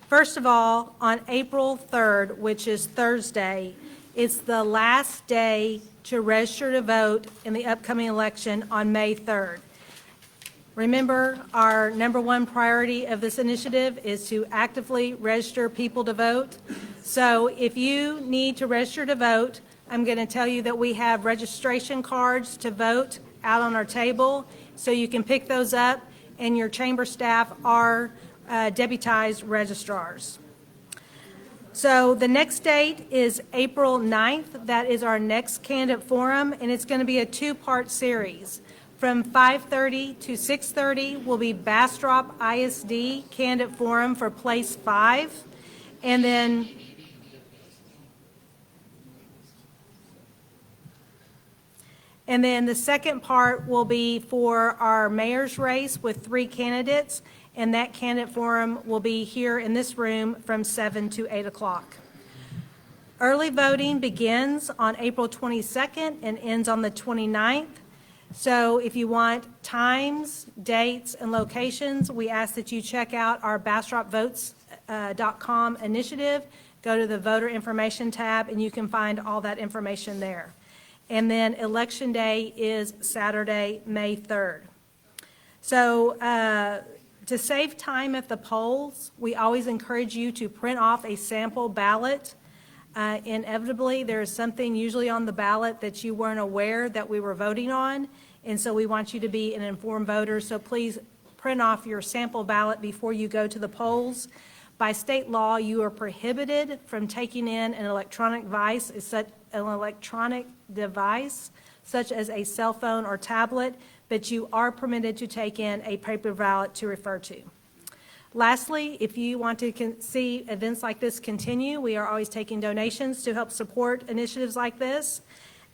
First of all, on April 3rd, which is Thursday, it's the last day to register to vote in the upcoming election on May 3rd. Remember, our number one priority of this initiative is to actively register people to vote. So if you need to register to vote, I'm going to tell you that we have registration cards to vote out on our table, so you can pick those up, and your chamber staff are deputized registrars. So the next date is April 9th. That is our next candidate forum, and it's going to be a 2-part series. From 5:30 to 6:30 will be Bastrop ISD candidate forum for place 5, and then the second part will be for our mayor's race with 3 candidates, and that candidate forum will be here in this room from 7 to 8 o'clock. Early voting begins on April 22nd and ends on the 29th. So if you want times, dates, and locations, we ask that you check out our BastropVotes.com initiative. Go to the voter information tab, and you can find all that information there. And then Election Day is Saturday, May 3rd. So to save time at the polls, we always encourage you to print off a sample ballot. Inevitably, there is something usually on the ballot that you weren't aware that we were voting on, and so we want you to be an informed voter. So please print off your sample ballot before you go to the polls. By state law, you are prohibited from taking in an electronic device such as a cell phone or tablet, but you are permitted to take in a paper ballot to refer to. Lastly, if you want to see events like this continue, we are always taking donations to help support initiatives like this.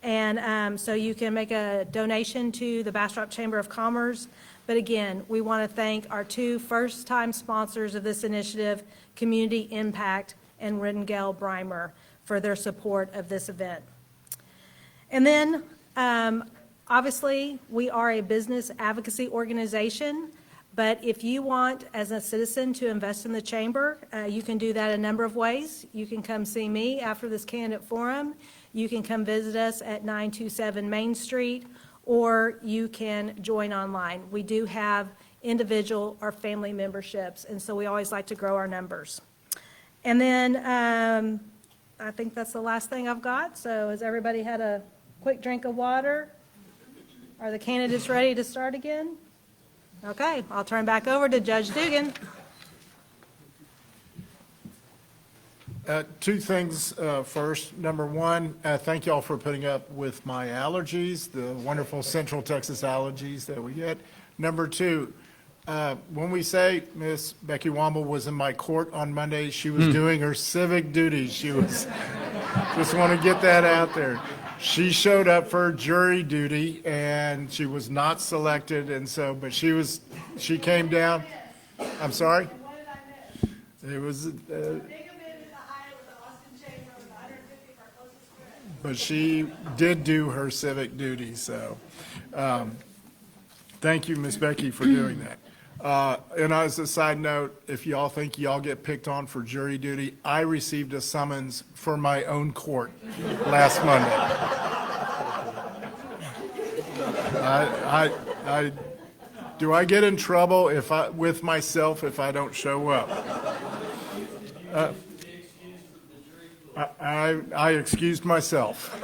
And so you can make a donation to the Bastrop Chamber of Commerce. But again, we want to thank our 2 first-time sponsors of this initiative, Community Impact and Riddengale Breimer, for their support of this event. And then, obviously, we are a business advocacy organization. But if you want, as a citizen, to invest in the chamber, you can do that a number of ways. You can come see me after this candidate forum. You can come visit us at 927 Main Street, or you can join online. We do have individual or family memberships, and so we always like to grow our numbers. And then I think that's the last thing I've got. So has everybody had a quick drink of water? Are the candidates ready to start again? Okay, I'll turn back over to Judge Dugan. 2 things first. Number 1, thank you all for putting up with my allergies, the wonderful Central Texas allergies that we get. Number 2, when we say Miss Becky Womble was in my court on Monday, she was doing her civic duties. She was, just want to get that out there. She showed up for jury duty, and she was not selected, and so, but she came down. I'm sorry? What did I miss? It was, Big event in the Iowa, the Austin Chamber, with 150 of our closest friends. but she did do her civic duty, so, thank you, Miss Becky, for doing that. And as a side note, if y'all think y'all get picked on for jury duty, I received a summons for my own court last Monday. Do I get in trouble with myself if I don't show up? I excused myself.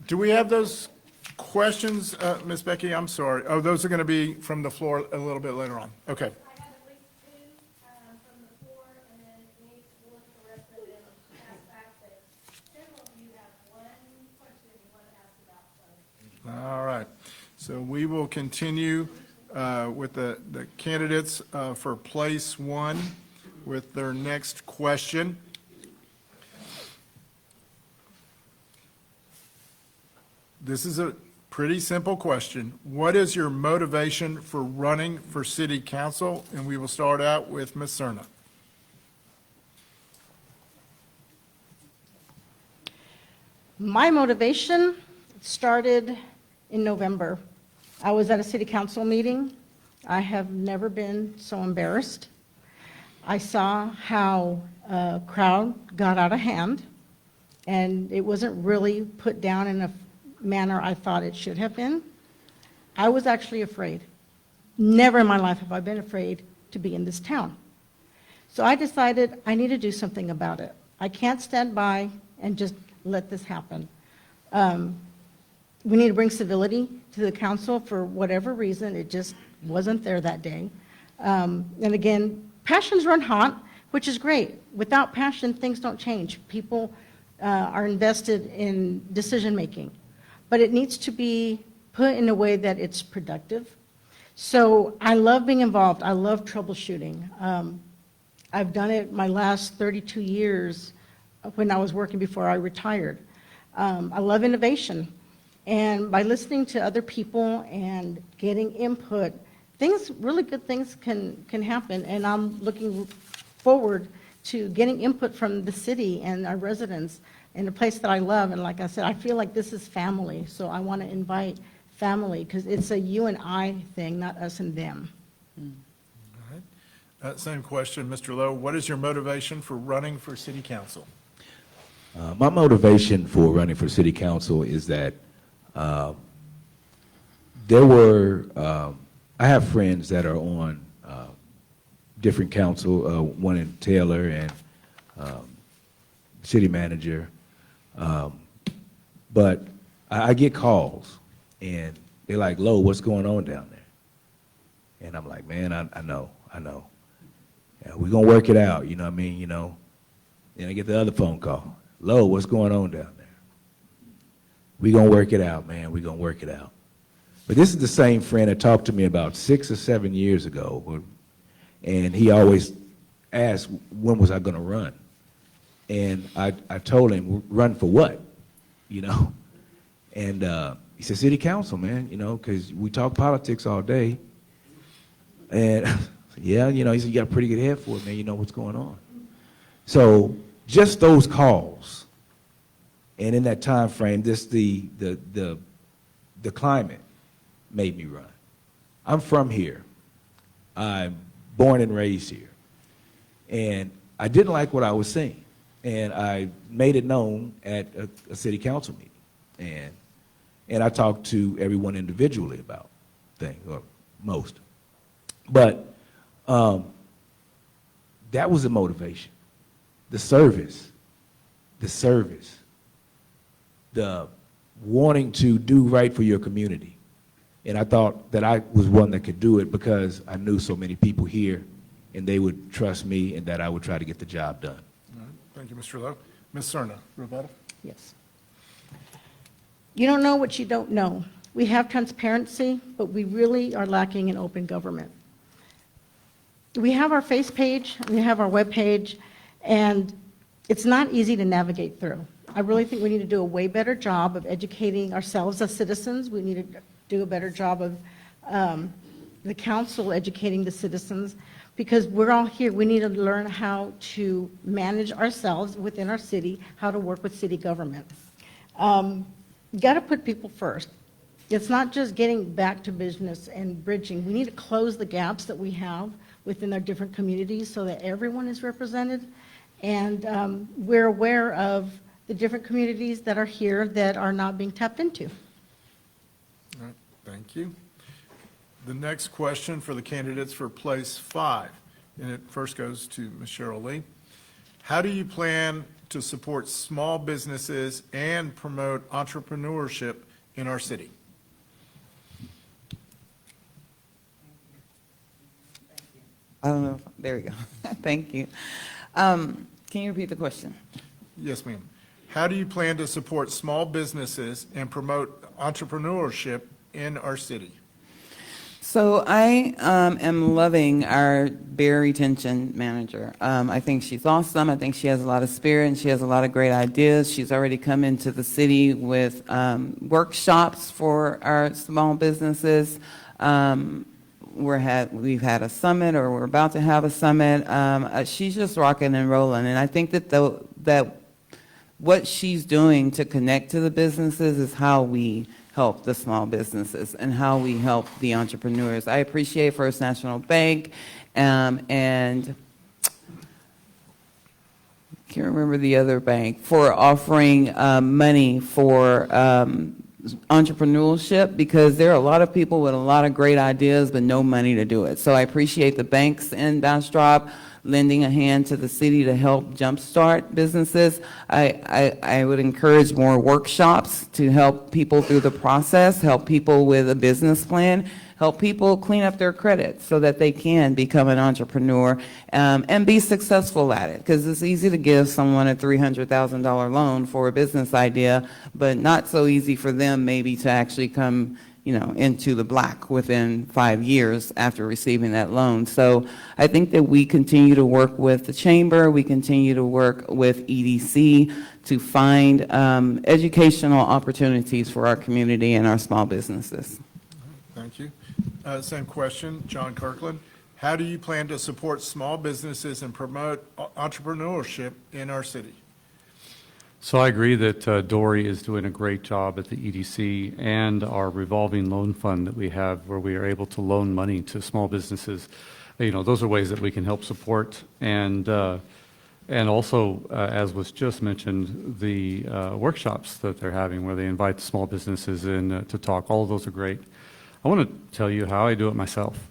Do we have those questions, Ms. Becky? I'm sorry. Oh, those are going to be from the floor a little bit later on. Okay. I have at least two from the floor, and then we need to look at the rest of them and pass back. But several of you have one question you want to ask about, so. All right. So we will continue with the candidates for place one with their next question. This is a pretty simple question. What is your motivation for running for city council? And we will start out with Ms. Cerna. My motivation started in November. I was at a city council meeting. I have never been so embarrassed. I saw how a crowd got out of hand, and it wasn't really put down in a manner I thought it should have been. I was actually afraid. Never in my life have I been afraid to be in this town. So I decided I need to do something about it. I can't stand by and just let this happen. We need to bring civility to the council. For whatever reason, it just wasn't there that day. And again, passions run hot, which is great. Without passion, things don't change. People are invested in decision-making. But it needs to be put in a way that it's productive. So I love being involved. I love troubleshooting. I've done it my last 32 years when I was working before I retired. I love innovation. And by listening to other people and getting input, really good things can happen. And I'm looking forward to getting input from the city and our residents in a place that I love. And like I said, I feel like this is family. So I want to invite family because it's a you and I thing, not us and them. Same question, Mr. Lowe. What is your motivation for running for city council? My motivation for running for city council is that I have friends that are on different council, one in Taylor and city manager, but I get calls and they're like, "Lowe, what's going on down there?" And I'm like, "Man, I know. Yeah, we're gonna work it out." You know what I mean? Then I get the other phone call. "Lowe, what's going on down there?" "We're going to work it out, man. We're going to work it out." But this is the same friend that talked to me about 6 or 7 years ago, and he always asked, when was I going to run? And I told him, run for what? And he said, city council, man, because we talk politics all day. And yeah, he said, you got a pretty good head for it, man. You know what's going on. So just those calls. And in that time frame, the climate made me run. I'm from here. I'm born and raised here. And I didn't like what I was seeing. And I made it known at a city council meeting. And I talked to everyone individually about things, or most. But that was the motivation. The service. The wanting to do right for your community. And I thought that I was one that could do it because I knew so many people here and they would trust me and that I would try to get the job done. All right. Thank you, Mr. Lowe. Ms. Cerna, rebuttal? Yes. You don't know what you don't know. We have transparency, but we really are lacking in open government. We have our face page, we have our web page, and it's not easy to navigate through. I really think we need to do a way better job of educating ourselves as citizens. We need to do a better job of the council educating the citizens, because we're all here. We need to learn how to manage ourselves within our city, how to work with city government. You got to put people first. It's not just getting back to business and bridging. We need to close the gaps that we have within our different communities so that everyone is represented. And we're aware of the different communities that are here that are not being tapped into. All right, thank you. The next question for the candidates for place 5, and it first goes to Ms. Cheryl Lee. How do you plan to support small businesses and promote entrepreneurship in our city? I don't know, there we go. Thank you. Can you repeat the question? Yes, ma'am. How do you plan to support small businesses and promote entrepreneurship in our city? So I am loving our bear retention manager. I think she's awesome. I think she has a lot of spirit and she has a lot of great ideas. She's already come into the city with workshops for our small businesses. We've had a summit, or we're about to have a summit. She's just rocking and rolling, and I think that what she's doing to connect to the businesses is how we help the small businesses and how we help the entrepreneurs. I appreciate First National Bank, and can't remember the other bank, for offering money for entrepreneurship, because there are a lot of people with a lot of great ideas but no money to do it. So I appreciate the banks in Bastrop lending a hand to the city to help jumpstart businesses. I would encourage more workshops to help people through the process, help people with a business plan, help people clean up their credit so that they can become an entrepreneur and be successful at it. Because it's easy to give someone a $300,000 loan for a business idea, but not so easy for them maybe to actually come into the black within 5 years after receiving that loan. So I think that we continue to work with the chamber, we continue to work with EDC to find educational opportunities for our community and our small businesses. Thank you. Same question, John Kirkland. How do you plan to support small businesses and promote entrepreneurship in our city? So I agree that Dory is doing a great job at the EDC and our revolving loan fund that we have, where we are able to loan money to small businesses. Those are ways that we can help support, and also, as was just mentioned, the workshops that they're having where they invite the small businesses in to talk. All of those are great. I want to tell you how I do it myself.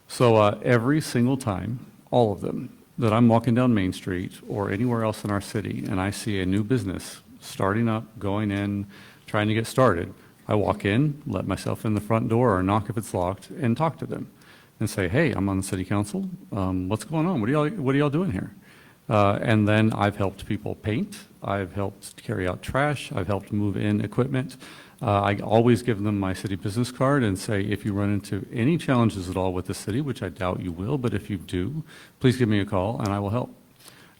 So every single time, all of them, that I'm walking down Main Street or anywhere else in our city and I see a new business starting up, going in, trying to get started, I walk in, let myself in the front door or knock if it's locked, and talk to them and say, hey, I'm on the city council. What's going on? What are y'all doing here? And then I've helped people paint. I've helped carry out trash. I've helped move in equipment. I always give them my city business card and say, if you run into any challenges at all with the city, which I doubt you will, but if you do, please give me a call and I will help.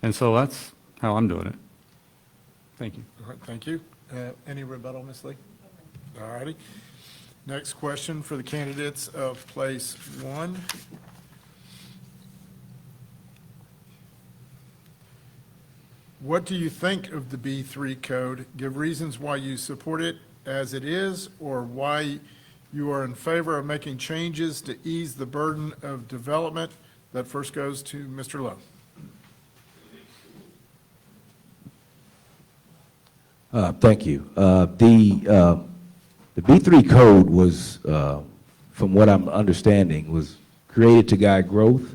And so that's how I'm doing it. Thank you. All right, thank you. Any rebuttal, Ms. Lee? All righty. Next question for the candidates of place 1. What do you think of the B3 code? Give reasons why you support it as it is, or why you are in favor of making changes to ease the burden of development. That first goes to Mr. Lowe. Thank you. The B3 code was, from what I'm understanding, was created to guide growth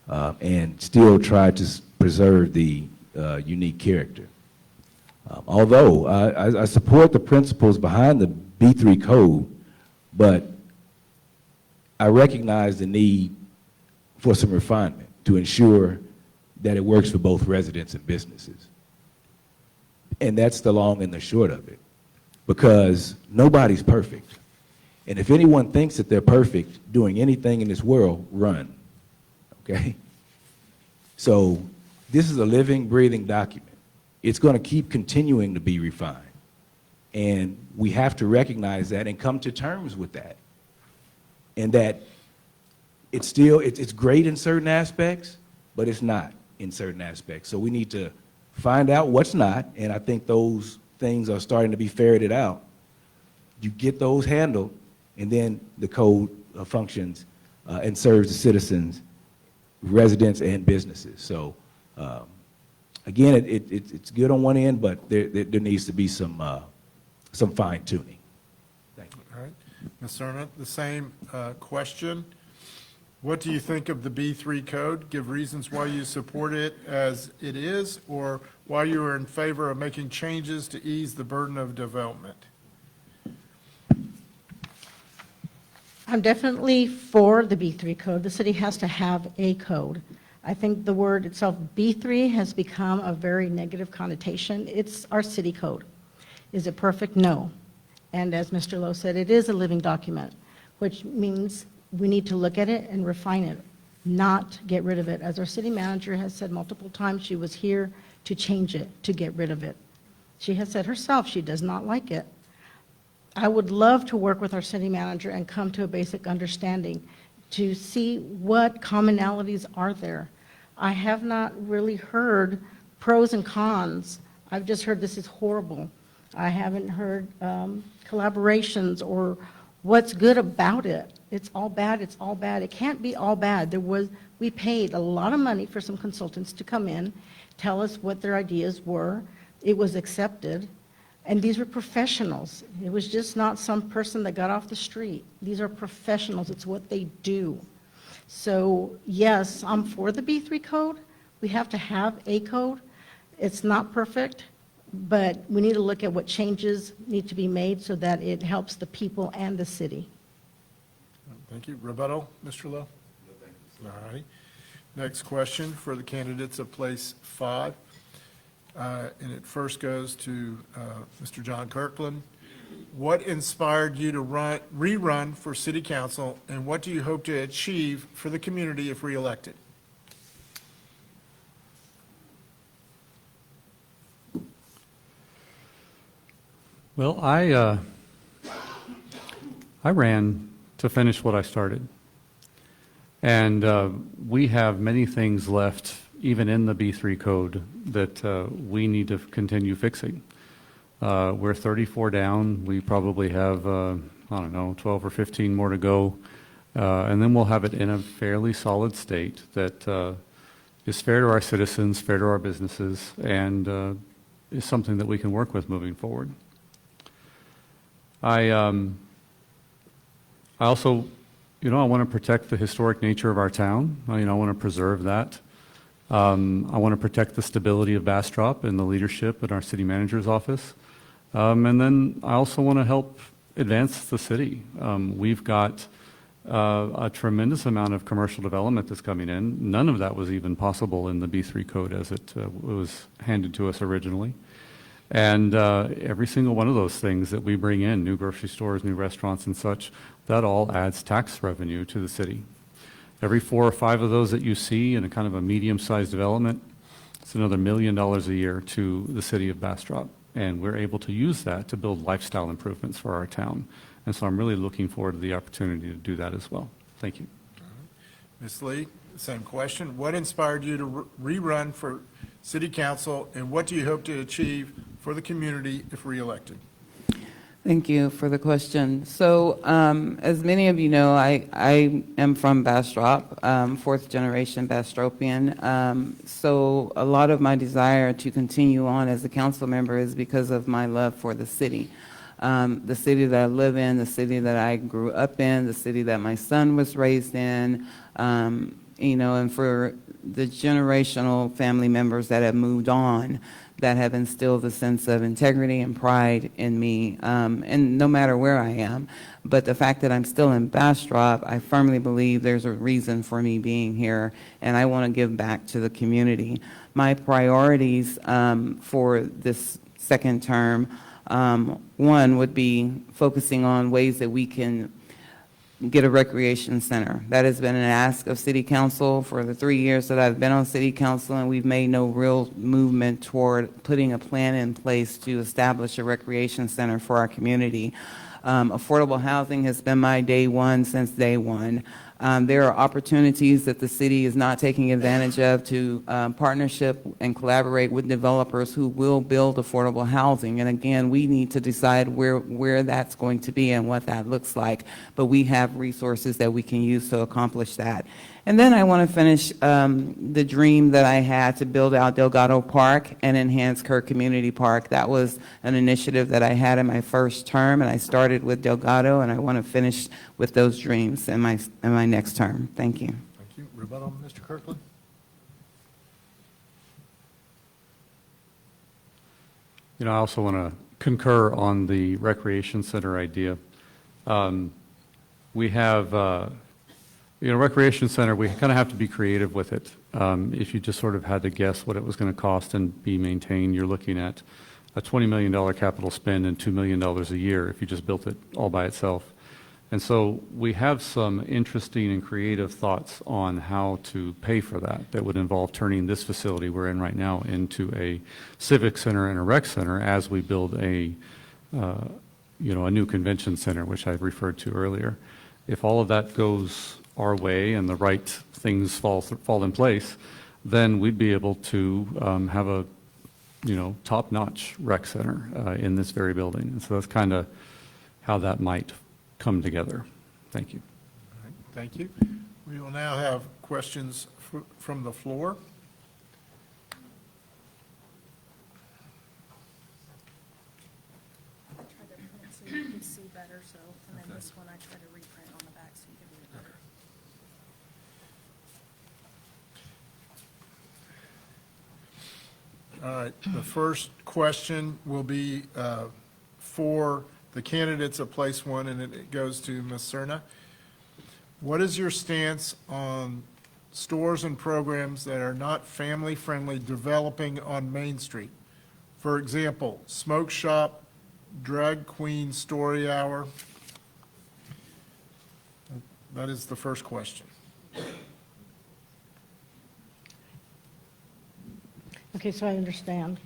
and still try to preserve the unique character. Although I support the principles behind the B3 code, but I recognize the need for some refinement to ensure that it works for both residents and businesses. And that's the long and the short of it, because nobody's perfect. And if anyone thinks that they're perfect doing anything in this world, run, okay? So this is a living, breathing document. it's going to keep continuing to be refined. And we have to recognize that and come to terms with that. And that it's still, it's great in certain aspects, but it's not in certain aspects. So we need to find out what's not, and I think those things are starting to be ferreted out. You get those handled, and then the code functions and serves the citizens, residents, and businesses. So again, it's good on one end, but there needs to be some fine tuning. Thank you. All right. Ms. Cerna, the same question. What do you think of the B3 code? Give reasons why you support it as it is, or why you are in favor of making changes to ease the burden of development. I'm definitely for the B3 code. The city has to have a code. I think the word itself, B3, has become a very negative connotation. It's our city code. Is it perfect? No. And as Mr. Lowe said, it is a living document, which means we need to look at it and refine it, not get rid of it. As our city manager has said multiple times, she was here to change it, to get rid of it. She has said herself she does not like it. I would love to work with our city manager and come to a basic understanding to see what commonalities are there. I have not really heard pros and cons. I've just heard this is horrible. I haven't heard collaborations or what's good about it. It's all bad, it's all bad. It can't be all bad. We paid a lot of money for some consultants to come in, tell us what their ideas were. It was accepted. And these were professionals. It was just not some person that got off the street. These are professionals. It's what they do. So yes, I'm for the B3 code. We have to have a code. It's not perfect, but we need to look at what changes need to be made so that it helps the people and the city. Thank you. Rebuttal, Mr. Lowe? No, thank you. All righty. Next question for the candidates of place 5. And it first goes to Mr. John Kirkland. What inspired you to rerun for city council, and what do you hope to achieve for the community if reelected? Well, I ran to finish what I started. And we have many things left, even in the B3 code, that we need to continue fixing. We're 34 down. We probably have, I don't know, 12 or 15 more to go. And then we'll have it in a fairly solid state that is fair to our citizens, fair to our businesses, and is something that we can work with moving forward. I also, I want to protect the historic nature of our town. I want to preserve that. I want to protect the stability of Bastrop and the leadership in our city manager's office. And then I also want to help advance the city. We've got a tremendous amount of commercial development that's coming in. None of that was even possible in the B3 code as it was handed to us originally. And every single one of those things that we bring in, new grocery stores, new restaurants and such, that all adds tax revenue to the city. Every 4 or 5 of those that you see in a kind of a medium-sized development, it's another $1 million a year to the city of Bastrop. And we're able to use that to build lifestyle improvements for our town. And so I'm really looking forward to the opportunity to do that as well. Thank you. Ms. Lee, same question. What inspired you to rerun for city council, and what do you hope to achieve for the community if reelected? Thank you for the question. So, as many of you know, I am from Bastrop, 4th generation Bastropian. So a lot of my desire to continue on as a council member is because of my love for the city that I live in, the city that I grew up in, the city that my son was raised in, and for the generational family members that have moved on, that have instilled a sense of integrity and pride in me, and no matter where I am. But the fact that I'm still in Bastrop, I firmly believe there's a reason for me being here, and I want to give back to the community. My priorities for this second term, one would be focusing on ways that we can get a recreation center. That has been an ask of City Council for the 3 years that I've been on City Council, and we've made no real movement toward putting a plan in place to establish a recreation center for our community. Affordable housing has been my day one since day one. There are opportunities that the city is not taking advantage of to partnership and collaborate with developers who will build affordable housing. And again, we need to decide where that's going to be and what that looks like. But we have resources that we can use to accomplish that. And then I want to finish the dream that I had to build out Delgado Park and enhance Kerr Community Park. That was an initiative that I had in my first term, and I started with Delgado, and I want to finish with those dreams in my next term. Thank you. Thank you. Rebuttal, Mr. Kirkland? You know, I also want to concur on the recreation center idea. We have, recreation center, we kind of have to be creative with it. If you just sort of had to guess what it was going to cost and be maintained, you're looking at a $20 million capital spend and $2 million a year if you just built it all by itself. And so we have some interesting and creative thoughts on how to pay for that. That would involve turning this facility we're in right now into a civic center and a rec center as we build a new convention center, which I referred to earlier. If all of that goes our way and the right things fall in place, then we'd be able to have a top-notch rec center in this very building. And so that's kind of how that might come together. Thank you. All right, thank you. We will now have questions from the floor. I tried to print it so you could see better, so, and then this one I tried to reprint on the back so you could read it better. All right, the first question will be for the candidates of place one, and it goes to Ms. Cerna. What is your stance on stores and programs that are not family-friendly developing on Main Street? For example, smoke shop, drag queen story hour. That is the first question. Okay, so I understand.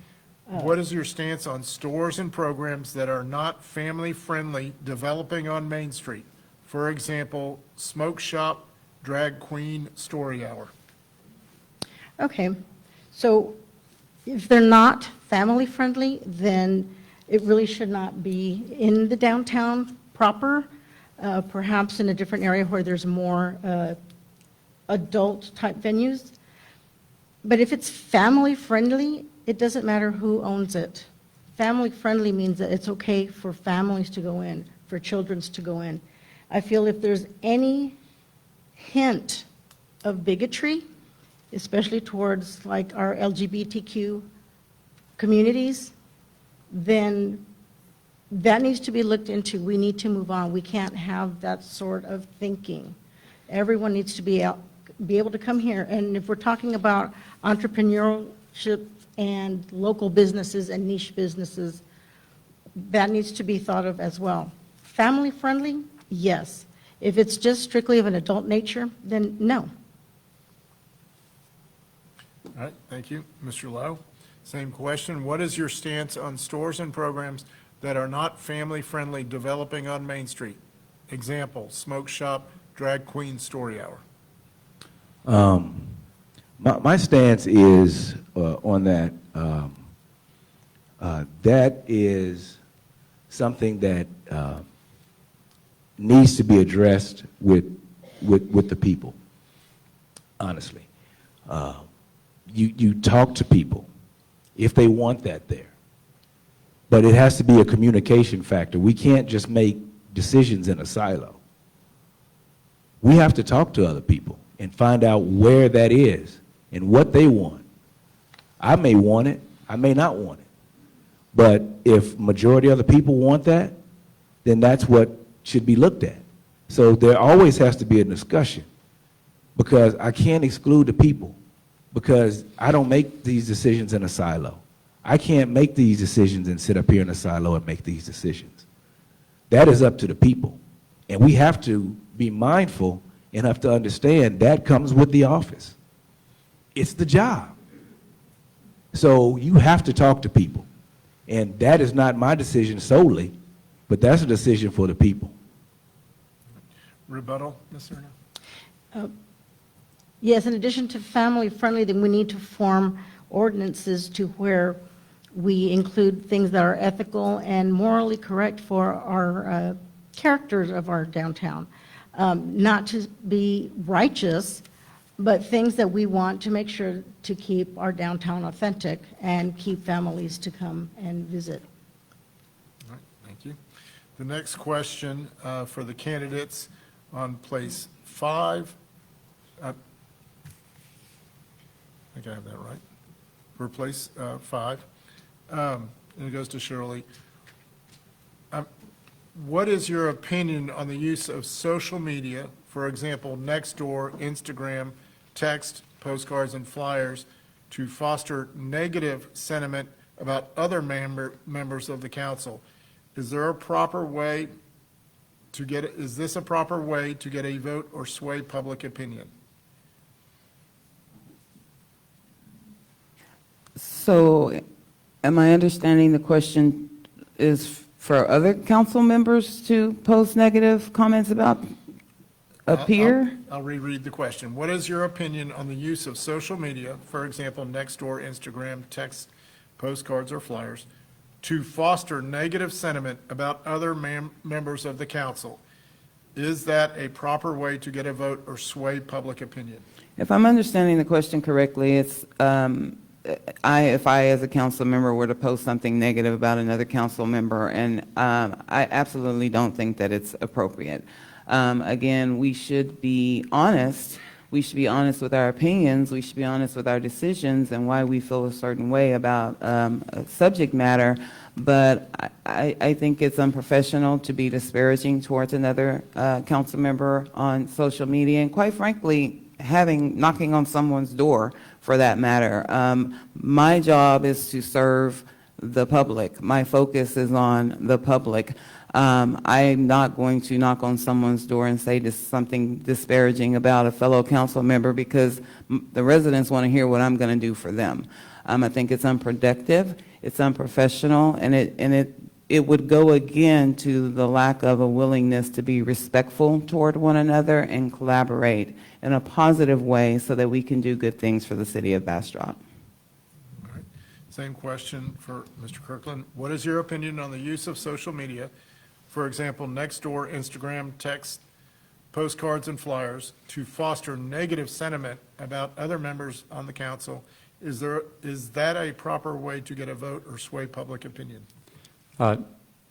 What is your stance on stores and programs that are not family-friendly developing on Main Street? For example, smoke shop, drag queen story hour. Okay, so if they're not family-friendly, then it really should not be in the downtown proper, perhaps in a different area where there's more adult-type venues. But if it's family-friendly, it doesn't matter who owns it. Family-friendly means that it's okay for families to go in, for children to go in. I feel if there's any hint of bigotry, especially towards like our LGBTQ communities, then that needs to be looked into. We need to move on. We can't have that sort of thinking. Everyone needs to be able to come here. And if we're talking about entrepreneurship and local businesses and niche businesses, that needs to be thought of as well. Family friendly, yes. If it's just strictly of an adult nature, then no. All right, thank you. Mr. Lowe, same question. What is your stance on stores and programs that are not family-friendly developing on Main Street? Example, smoke shop, drag queen story hour. My stance is on that. That is something that needs to be addressed with the people, honestly. You talk to people if they want that there. But it has to be a communication factor. We can't just make decisions in a silo. We have to talk to other people and find out where that is and what they want. I may want it, I may not want it. But if majority of the people want that, then that's what should be looked at. So there always has to be a discussion, because I can't exclude the people, because I don't make these decisions in a silo. I can't make these decisions and sit up here in a silo and make these decisions. That is up to the people. And we have to be mindful and have to understand that comes with the office. It's the job. So you have to talk to people. And that is not my decision solely, but that's a decision for the people. Rebuttal, Ms. Serna? Yes, in addition to family-friendly, then we need to form ordinances to where we include things that are ethical and morally correct for our characters of our downtown. Not to be righteous, but things that we want to make sure to keep our downtown authentic and keep families to come and visit. All right, thank you. The next question for the candidates on place 5. I think I have that right. For place 5. And it goes to Shirley. What is your opinion on the use of social media, for example, Nextdoor, Instagram, text, postcards, and flyers, to foster negative sentiment about other members of the council? Is there a proper way to get, is this a proper way to get a vote or sway public opinion? So am I understanding the question is for other council members to post negative comments about a peer? I'll reread the question. What is your opinion on the use of social media, for example, Nextdoor, Instagram, text, postcards, or flyers, to foster negative sentiment about other members of the council? Is that a proper way to get a vote or sway public opinion? If I'm understanding the question correctly, it's, if I, as a council member, were to post something negative about another council member, and I absolutely don't think that it's appropriate. Again, we should be honest. We should be honest with our opinions. We should be honest with our decisions and why we feel a certain way about a subject matter. But I think it's unprofessional to be disparaging towards another council member on social media, and quite frankly, knocking on someone's door for that matter. My job is to serve the public. My focus is on the public. I'm not going to knock on someone's door and say something disparaging about a fellow council member because the residents want to hear what I'm going to do for them. I think it's unproductive, it's unprofessional, and it would go again to the lack of a willingness to be respectful toward one another and collaborate in a positive way so that we can do good things for the city of Bastrop. All right. Same question for Mr. Kirkland. What is your opinion on the use of social media, for example, Nextdoor, Instagram, text, postcards, and flyers, to foster negative sentiment about other members on the council? Is that a proper way to get a vote or sway public opinion?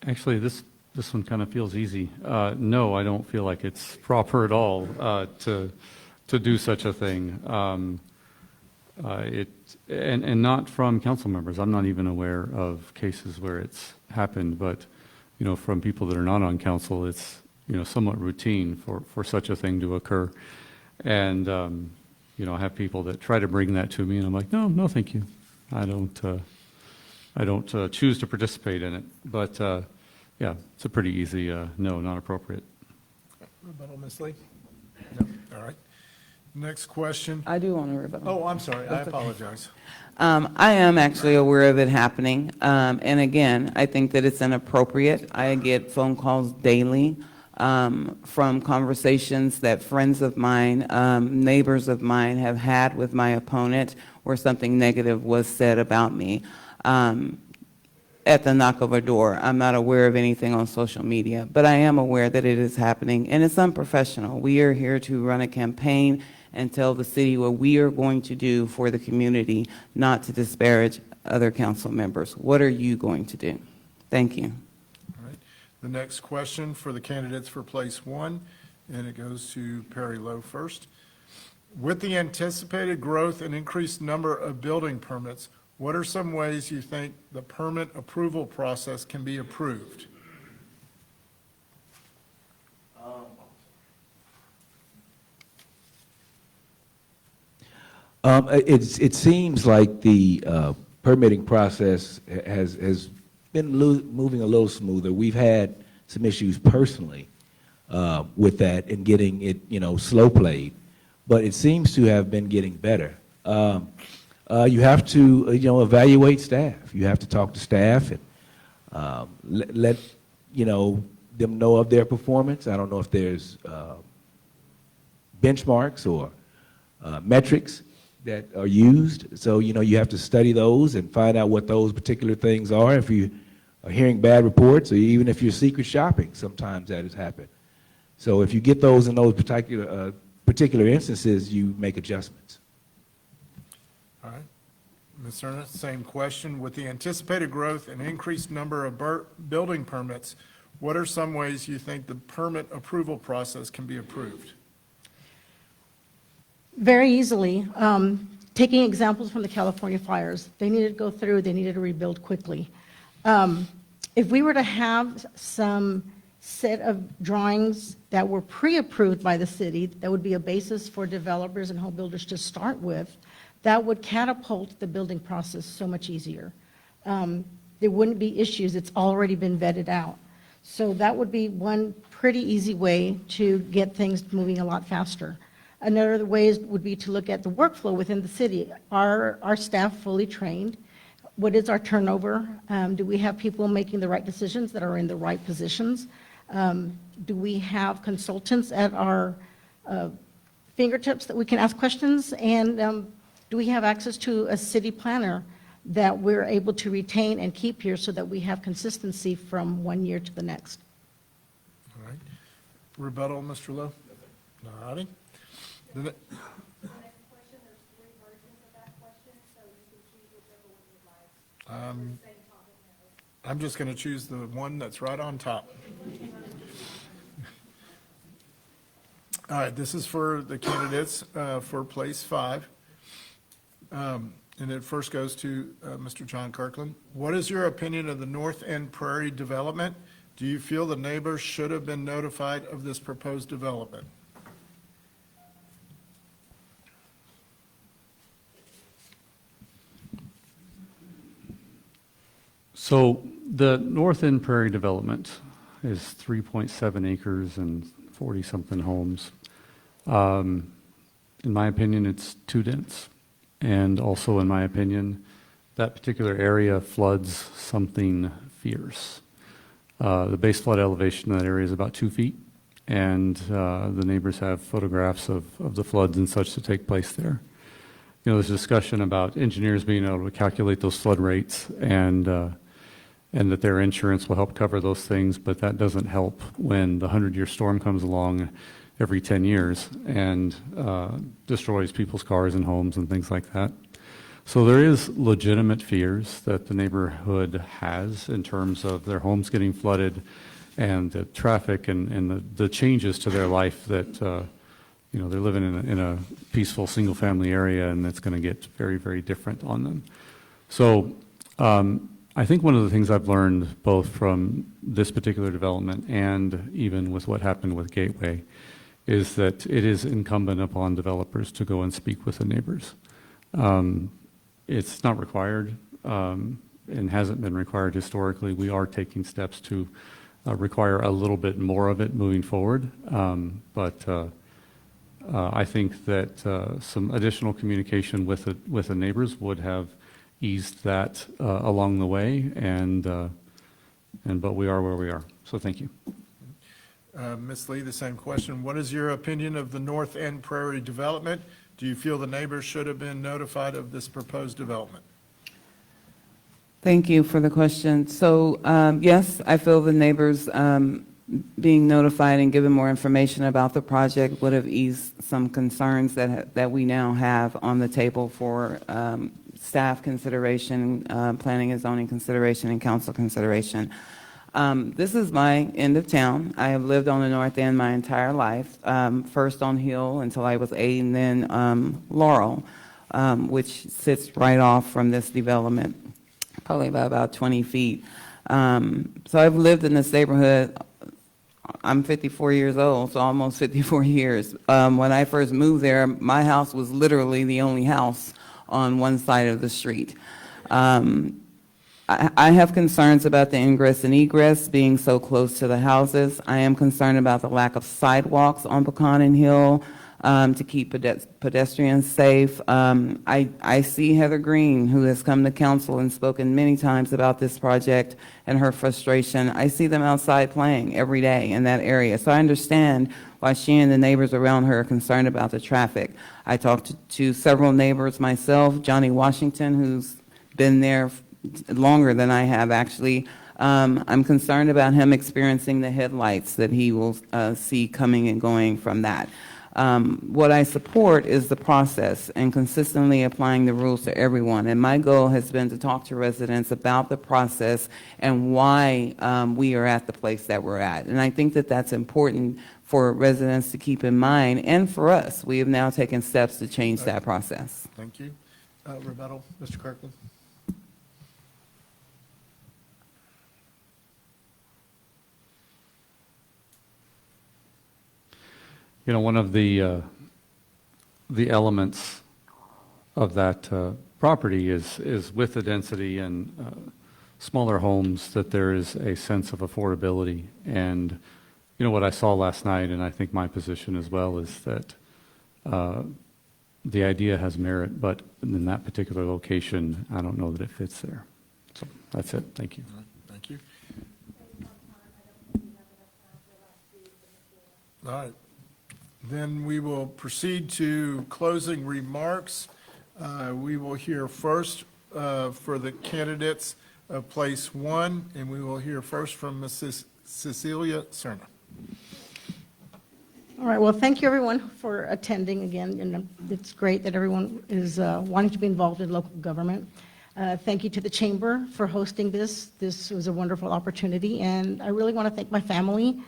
Actually, this one kind of feels easy. No, I don't feel like it's proper at all to do such a thing. And not from council members. I'm not even aware of cases where it's happened, but from people that are not on council, it's somewhat routine for such a thing to occur. And I have people that try to bring that to me, and I'm like, no, thank you. I don't choose to participate in it. But yeah, it's a pretty easy no, not appropriate. Rebuttal, Ms. Lee? No, all right. Next question. I do want to rebuttal. Oh, I'm sorry, I apologize. I am actually aware of it happening. And again, I think that it's inappropriate. I get phone calls daily from conversations that friends of mine, neighbors of mine have had with my opponent where something negative was said about me at the knock of a door. I'm not aware of anything on social media, but I am aware that it is happening, and it's unprofessional. We are here to run a campaign and tell the city what we are going to do for the community, not to disparage other council members. What are you going to do? Thank you. All right. The next question for the candidates for place 1, and it goes to Perry Lowe first. With the anticipated growth and increased number of building permits, what are some ways you think the permit approval process can be improved? It seems like the permitting process has been moving a little smoother. We've had some issues personally with that and getting it, slow played. But it seems to have been getting better. You have to, evaluate staff. You have to talk to staff and let them know of their performance. I don't know if there's benchmarks or metrics that are used. So, you have to study those and find out what those particular things are. If you are hearing bad reports, or even if you're secret shopping, sometimes that has happened. So if you get those in those particular instances, you make adjustments. All right. Ms. Ernest, same question. With the anticipated growth and increased number of building permits, what are some ways you think the permit approval process can be improved? Very easily. Taking examples from the California fires, they needed to go through, they needed to rebuild quickly. If we were to have some set of drawings that were pre-approved by the city, that would be a basis for developers and home builders to start with, that would catapult the building process so much easier. There wouldn't be issues, it's already been vetted out. So that would be one pretty easy way to get things moving a lot faster. Another way would be to look at the workflow within the city. Are our staff fully trained? What is our turnover? Do we have people making the right decisions that are in the right positions? Do we have consultants at our fingertips that we can ask questions? And do we have access to a city planner that we're able to retain and keep here so that we have consistency from one year to the next? All right. Rebuttal, Mr. Lowe? All righty. The Next question, there's 3 versions of that question, so you can choose whichever one you'd like. Same topic matter. I'm just going to choose the one that's right on top. All right, this is for the candidates for place 5. And it first goes to Mr. John Kirkland. What is your opinion of the North End Prairie development? Do you feel the neighbors should have been notified of this proposed development? So the North End Prairie development is 3.7 acres and 40-something homes. In my opinion, it's too dense. And also, in my opinion, that particular area floods something fierce. The base flood elevation in that area is about 2 feet, and the neighbors have photographs of the floods and such that take place there. There's a discussion about engineers being able to calculate those flood rates and that their insurance will help cover those things, but that doesn't help when the 100-year storm comes along every 10 years and destroys people's cars and homes and things like that. So there is legitimate fears that the neighborhood has in terms of their homes getting flooded and the traffic and the changes to their life that, they're living in a peaceful single-family area, and it's going to get very, very different on them. So I think one of the things I've learned both from this particular development and even with what happened with Gateway is that it is incumbent upon developers to go and speak with the neighbors. It's not required and hasn't been required historically. We are taking steps to require a little bit more of it moving forward. But I think that some additional communication with the neighbors would have eased that along the way, but we are where we are. So thank you. Ms. Lee, the same question. What is your opinion of the North End Prairie development? Do you feel the neighbors should have been notified of this proposed development? Thank you for the question. So, yes, I feel the neighbors being notified and given more information about the project would have eased some concerns that we now have on the table for staff consideration, planning and zoning consideration, and council consideration. This is my end of town. I have lived on the North End my entire life, first on Hill until I was 8, and then Laurel, which sits right off from this development, probably by about 20 feet. So I've lived in this neighborhood. I'm 54 years old, so almost 54 years. When I first moved there, my house was literally the only house on one side of the street. I have concerns about the ingress and egress being so close to the houses. I am concerned about the lack of sidewalks on Pecan Hill to keep pedestrians safe. I see Heather Green, who has come to council and spoken many times about this project and her frustration. I see them outside playing every day in that area. So I understand why she and the neighbors around her are concerned about the traffic. I talked to several neighbors myself, Johnny Washington, who's been there longer than I have, actually. I'm concerned about him experiencing the headlights that he will see coming and going from that. What I support is the process and consistently applying the rules to everyone. And my goal has been to talk to residents about the process and why we are at the place that we're at. And I think that that's important for residents to keep in mind, and for us. We have now taken steps to change that process. Thank you. Rebuttal, Mr. Kirkland? You know, one of the elements of that property is with the density and smaller homes, that there is a sense of affordability. And, you know, what I saw last night, and I think my position as well, is that the idea has merit, but in that particular location, I don't know that it fits there. So that's it. Thank you. All right, thank you. All right. Then we will proceed to closing remarks. We will hear first for the candidates of place one, and we will hear first from Mrs. Cecilia Cerna. All right, well, thank you, everyone, for attending again, and it's great that everyone is wanting to be involved in local government. Thank you to the Chamber for hosting this. This was a wonderful opportunity, and I really want to thank my family.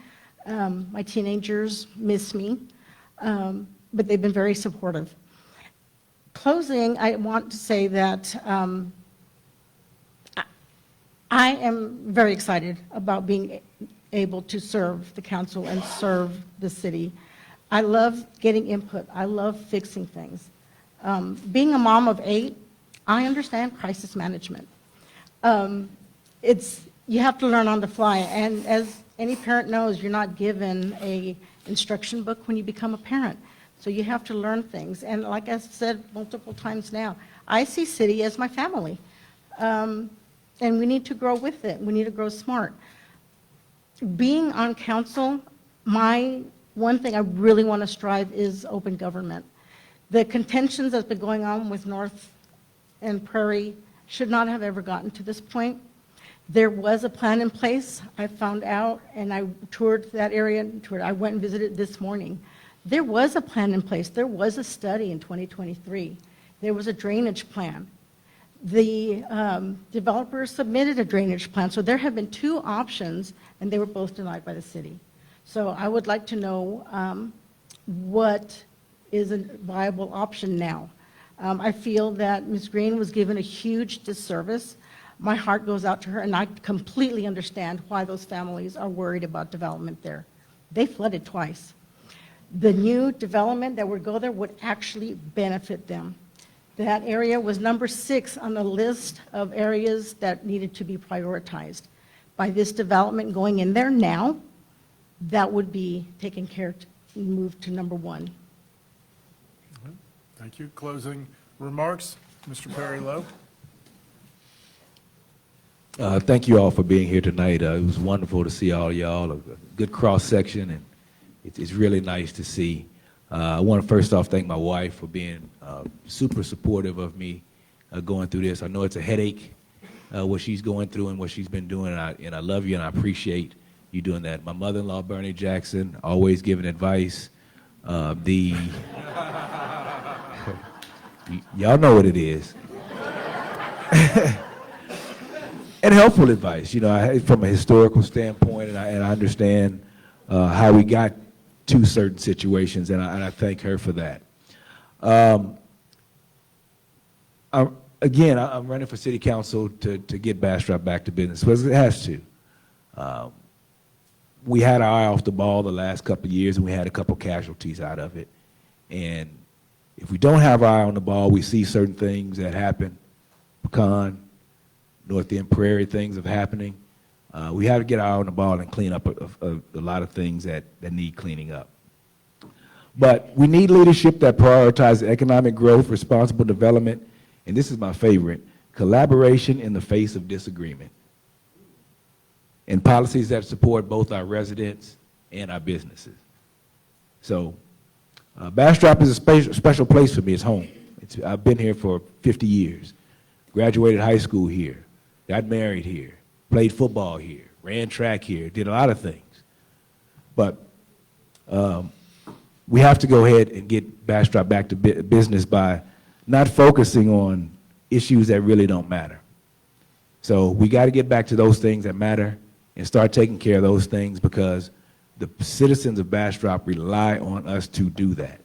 My teenagers miss me, but they've been very supportive. Closing, I want to say that I am very excited about being able to serve the council and serve the city. I love getting input. I love fixing things. Being a mom of 8, I understand crisis management. You have to learn on the fly, and as any parent knows, you're not given an instruction book when you become a parent. So you have to learn things. And like I said multiple times now, I see city as my family. And we need to grow with it. We need to grow smart. Being on council, my one thing I really want to strive is open government. The contentions that's been going on with North and Prairie should not have ever gotten to this point. There was a plan in place. I found out, and I toured that area. I went and visited this morning. There was a plan in place. There was a study in 2023. There was a drainage plan. The developers submitted a drainage plan, so there have been 2 options, and they were both denied by the city. So I would like to know what is a viable option now. I feel that Ms. Green was given a huge disservice. My heart goes out to her, and I completely understand why those families are worried about development there. They flooded twice. The new development that would go there would actually benefit them. That area was number 6 on the list of areas that needed to be prioritized. By this development going in there now, that would be taken care of and moved to number 1. Thank you. Closing remarks, Mr. Perry Lowe. Thank you all for being here tonight. It was wonderful to see all y'all, a good cross-section, and it's really nice to see. I want to first off thank my wife for being super supportive of me going through this. I know it's a headache, what she's going through and what she's been doing, and I love you and I appreciate you doing that. My mother-in-law, Bernie Jackson, always giving advice. Y'all know what it is. And helpful advice, you know, from a historical standpoint, and I understand how we got to certain situations, and I thank her for that. Again, I'm running for city council to get Bastrop back to business, because it has to. We had our eye off the ball the last couple of years, and we had a couple casualties out of it. And if we don't have our eye on the ball, we see certain things that happen. Pecan, North End Prairie, things are happening. We have to get out on the ball and clean up a lot of things that need cleaning up. But we need leadership that prioritizes economic growth, responsible development, and this is my favorite, collaboration in the face of disagreement, and policies that support both our residents and our businesses. So Bastrop is a special place for me. It's home. I've been here for 50 years, graduated high school here, got married here, played football here, ran track here, did a lot of things. But we have to go ahead and get Bastrop back to business by not focusing on issues that really don't matter. So we got to get back to those things that matter and start taking care of those things, because the citizens of Bastrop rely on us to do that.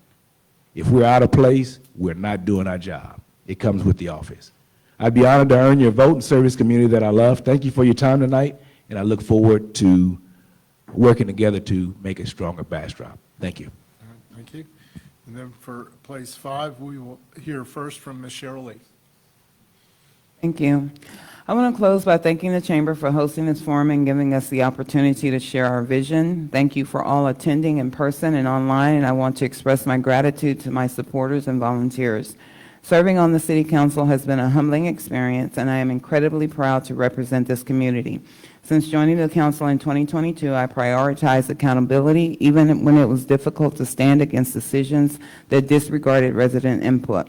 If we're out of place, we're not doing our job. It comes with the office. I'd be honored to earn your vote and serve this community that I love. Thank you for your time tonight, and I look forward to working together to make a stronger Bastrop. Thank you. All right, thank you. And then for place 5, we will hear first from Ms. Cheryl Lee. Thank you. I want to close by thanking the Chamber for hosting this forum and giving us the opportunity to share our vision. Thank you for all attending in person and online, and I want to express my gratitude to my supporters and volunteers. Serving on the City Council has been a humbling experience, and I am incredibly proud to represent this community. Since joining the Council in 2022, I prioritized accountability, even when it was difficult to stand against decisions that disregarded resident input.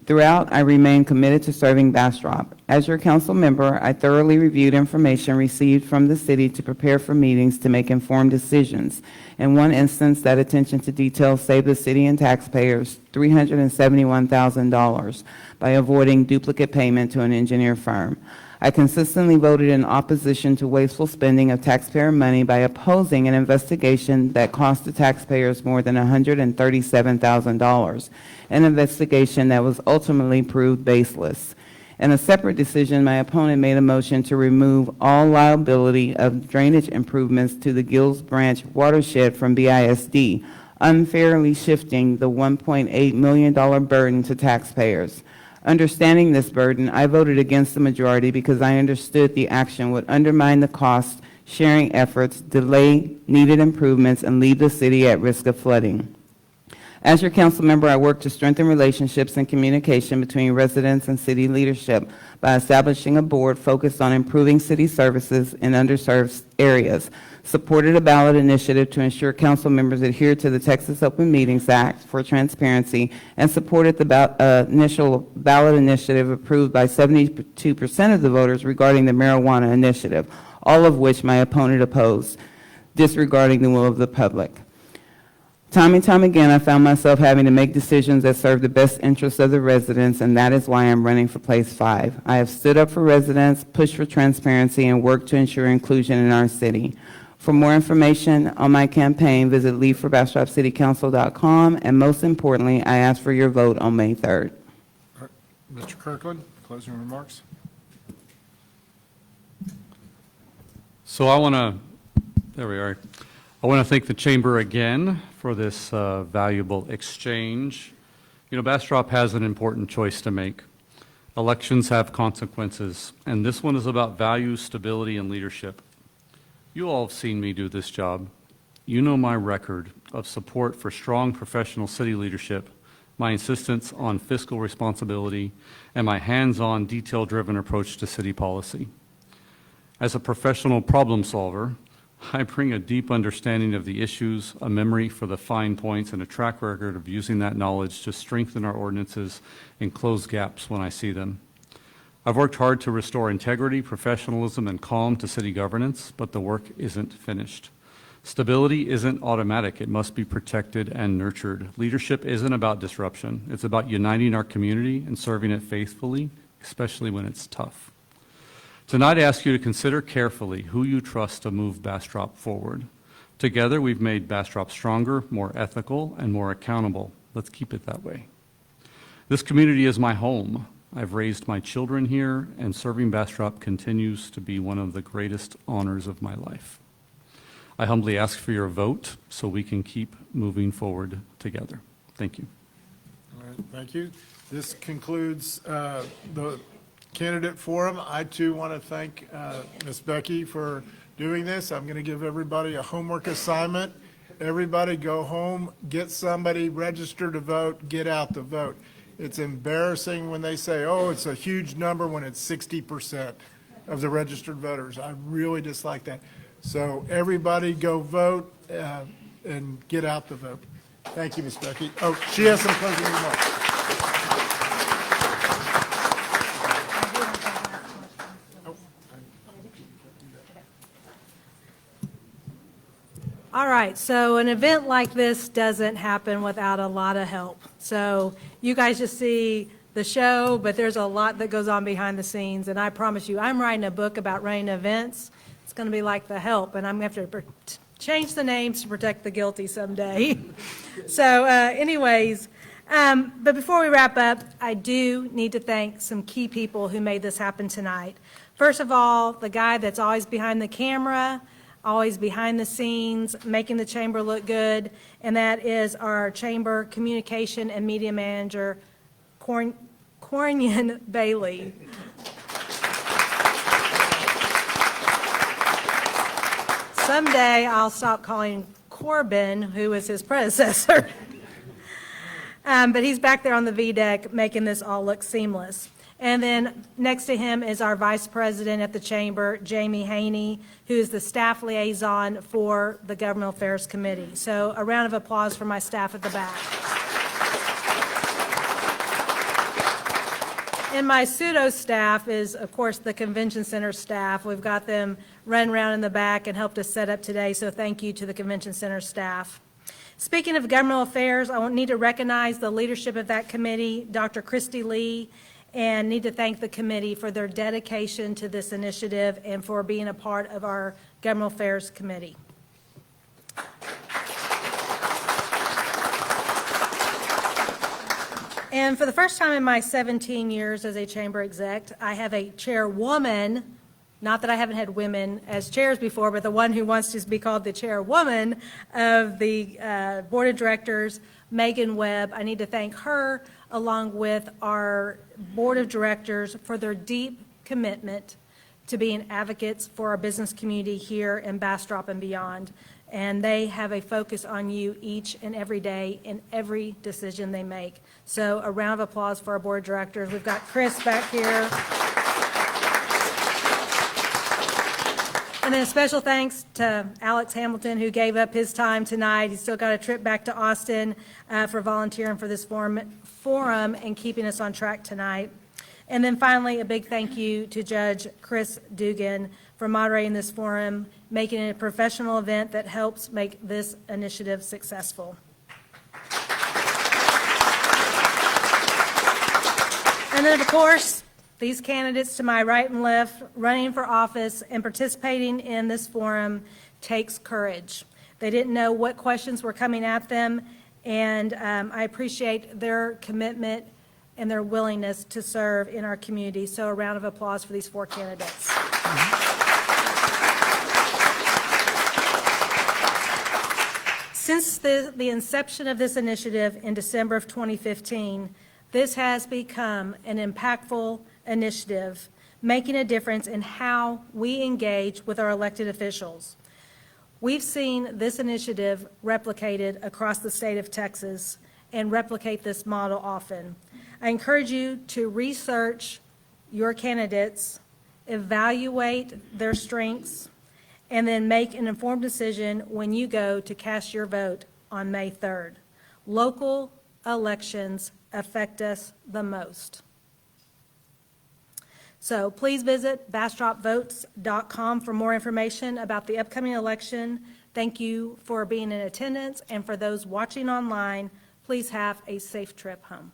Throughout, I remain committed to serving Bastrop. As your council member, I thoroughly reviewed information received from the city to prepare for meetings to make informed decisions. In one instance, that attention to detail saved the city and taxpayers $371,000 by avoiding duplicate payment to an engineer firm. I consistently voted in opposition to wasteful spending of taxpayer money by opposing an investigation that cost the taxpayers more than $137,000, an investigation that was ultimately proved baseless. In a separate decision, my opponent made a motion to remove all liability of drainage improvements to the Gills Branch watershed from BISD, unfairly shifting the $1.8 million burden to taxpayers. Understanding this burden, I voted against the majority because I understood the action would undermine the cost-sharing efforts, delay needed improvements, and leave the city at risk of flooding. As your council member, I work to strengthen relationships and communication between residents and city leadership by establishing a board focused on improving city services in underserved areas, supported a ballot initiative to ensure council members adhere to the Texas Open Meetings Act for transparency, and supported the initial ballot initiative approved by 72% of the voters regarding the marijuana initiative, all of which my opponent opposed, disregarding the will of the public. Time and time again, I found myself having to make decisions that serve the best interests of the residents, and that is why I'm running for place 5. I have stood up for residents, pushed for transparency, and worked to ensure inclusion in our city. For more information on my campaign, visit leaveforbastropcitycouncil.com, and most importantly, I ask for your vote on May 3rd. All right, Mr. Kirkland, closing remarks. So there we are. I want to thank the Chamber again for this valuable exchange. You know, Bastrop has an important choice to make. Elections have consequences, and this one is about values, stability, and leadership. You all have seen me do this job. You know my record of support for strong professional city leadership, my insistence on fiscal responsibility, and my hands-on, detail-driven approach to city policy. As a professional problem solver, I bring a deep understanding of the issues, a memory for the fine points, and a track record of using that knowledge to strengthen our ordinances and close gaps when I see them. I've worked hard to restore integrity, professionalism, and calm to city governance, but the work isn't finished. Stability isn't automatic. It must be protected and nurtured. Leadership isn't about disruption. It's about uniting our community and serving it faithfully, especially when it's tough. Tonight, I ask you to consider carefully who you trust to move Bastrop forward. Together, we've made Bastrop stronger, more ethical, and more accountable. Let's keep it that way. This community is my home. I've raised my children here, and serving Bastrop continues to be one of the greatest honors of my life. I humbly ask for your vote so we can keep moving forward together. Thank you. All right, thank you. This concludes the candidate forum. I too want to thank Ms. Becky for doing this. I'm going to give everybody a homework assignment. Everybody go home, get somebody registered to vote, get out to vote. It's embarrassing when they say, oh, it's a huge number when it's 60% of the registered voters. I really dislike that. So everybody go vote and get out to vote. Thank you, Ms. Becky. Oh, she has some closing remarks. All right, so an event like this doesn't happen without a lot of help. So you guys just see the show, but there's a lot that goes on behind the scenes. And I promise you, I'm writing a book about running events. It's going to be like The Help, and I'm going to have to change the names to protect the guilty someday. So anyways, but before we wrap up, I do need to thank some key people who made this happen tonight. First of all, the guy that's always behind the camera, always behind the scenes, making the chamber look good, and that is our chamber communication and media manager, Cornian Bailey. Someday I'll stop calling Corbin, who is his predecessor. But he's back there on the V-deck making this all look seamless. And then next to him is our vice president at the chamber, Jamie Haney, who is the staff liaison for the Government Affairs Committee. So a round of applause for my staff at the back. And my pseudo staff is, of course, the Convention Center staff. We've got them run around in the back and helped us set up today, so thank you to the Convention Center staff. Speaking of governmental affairs, I need to recognize the leadership of that committee, Dr. Christy Lee, and need to thank the committee for their dedication to this initiative and for being a part of our Governmental Affairs Committee. And for the first time in my 17 years as a chamber exec, I have a chairwoman, not that I haven't had women as chairs before, but the one who wants to be called the chairwoman of the board of directors, Megan Webb. I need to thank her along with our board of directors for their deep commitment to being advocates for our business community here in Bastrop and beyond. And they have a focus on you each and every day in every decision they make. So a round of applause for our board of directors. We've got Chris back here. And then a special thanks to Alex Hamilton, who gave up his time tonight. He's still got a trip back to Austin for volunteering for this forum and keeping us on track tonight. And then finally, a big thank you to Judge Chris Dugan for moderating this forum, making it a professional event that helps make this initiative successful. And then, of course, these candidates to my right and left running for office and participating in this forum takes courage. They didn't know what questions were coming at them, and I appreciate their commitment and their willingness to serve in our community. So a round of applause for these 4 candidates. Since the inception of this initiative in December of 2015, this has become an impactful initiative, making a difference in how we engage with our elected officials. We've seen this initiative replicated across the state of Texas and replicate this model often. I encourage you to research your candidates, evaluate their strengths, and then make an informed decision when you go to cast your vote on May 3rd. Local elections affect us the most. So please visit bastropvotes.com for more information about the upcoming election. Thank you for being in attendance, and for those watching online, please have a safe trip home.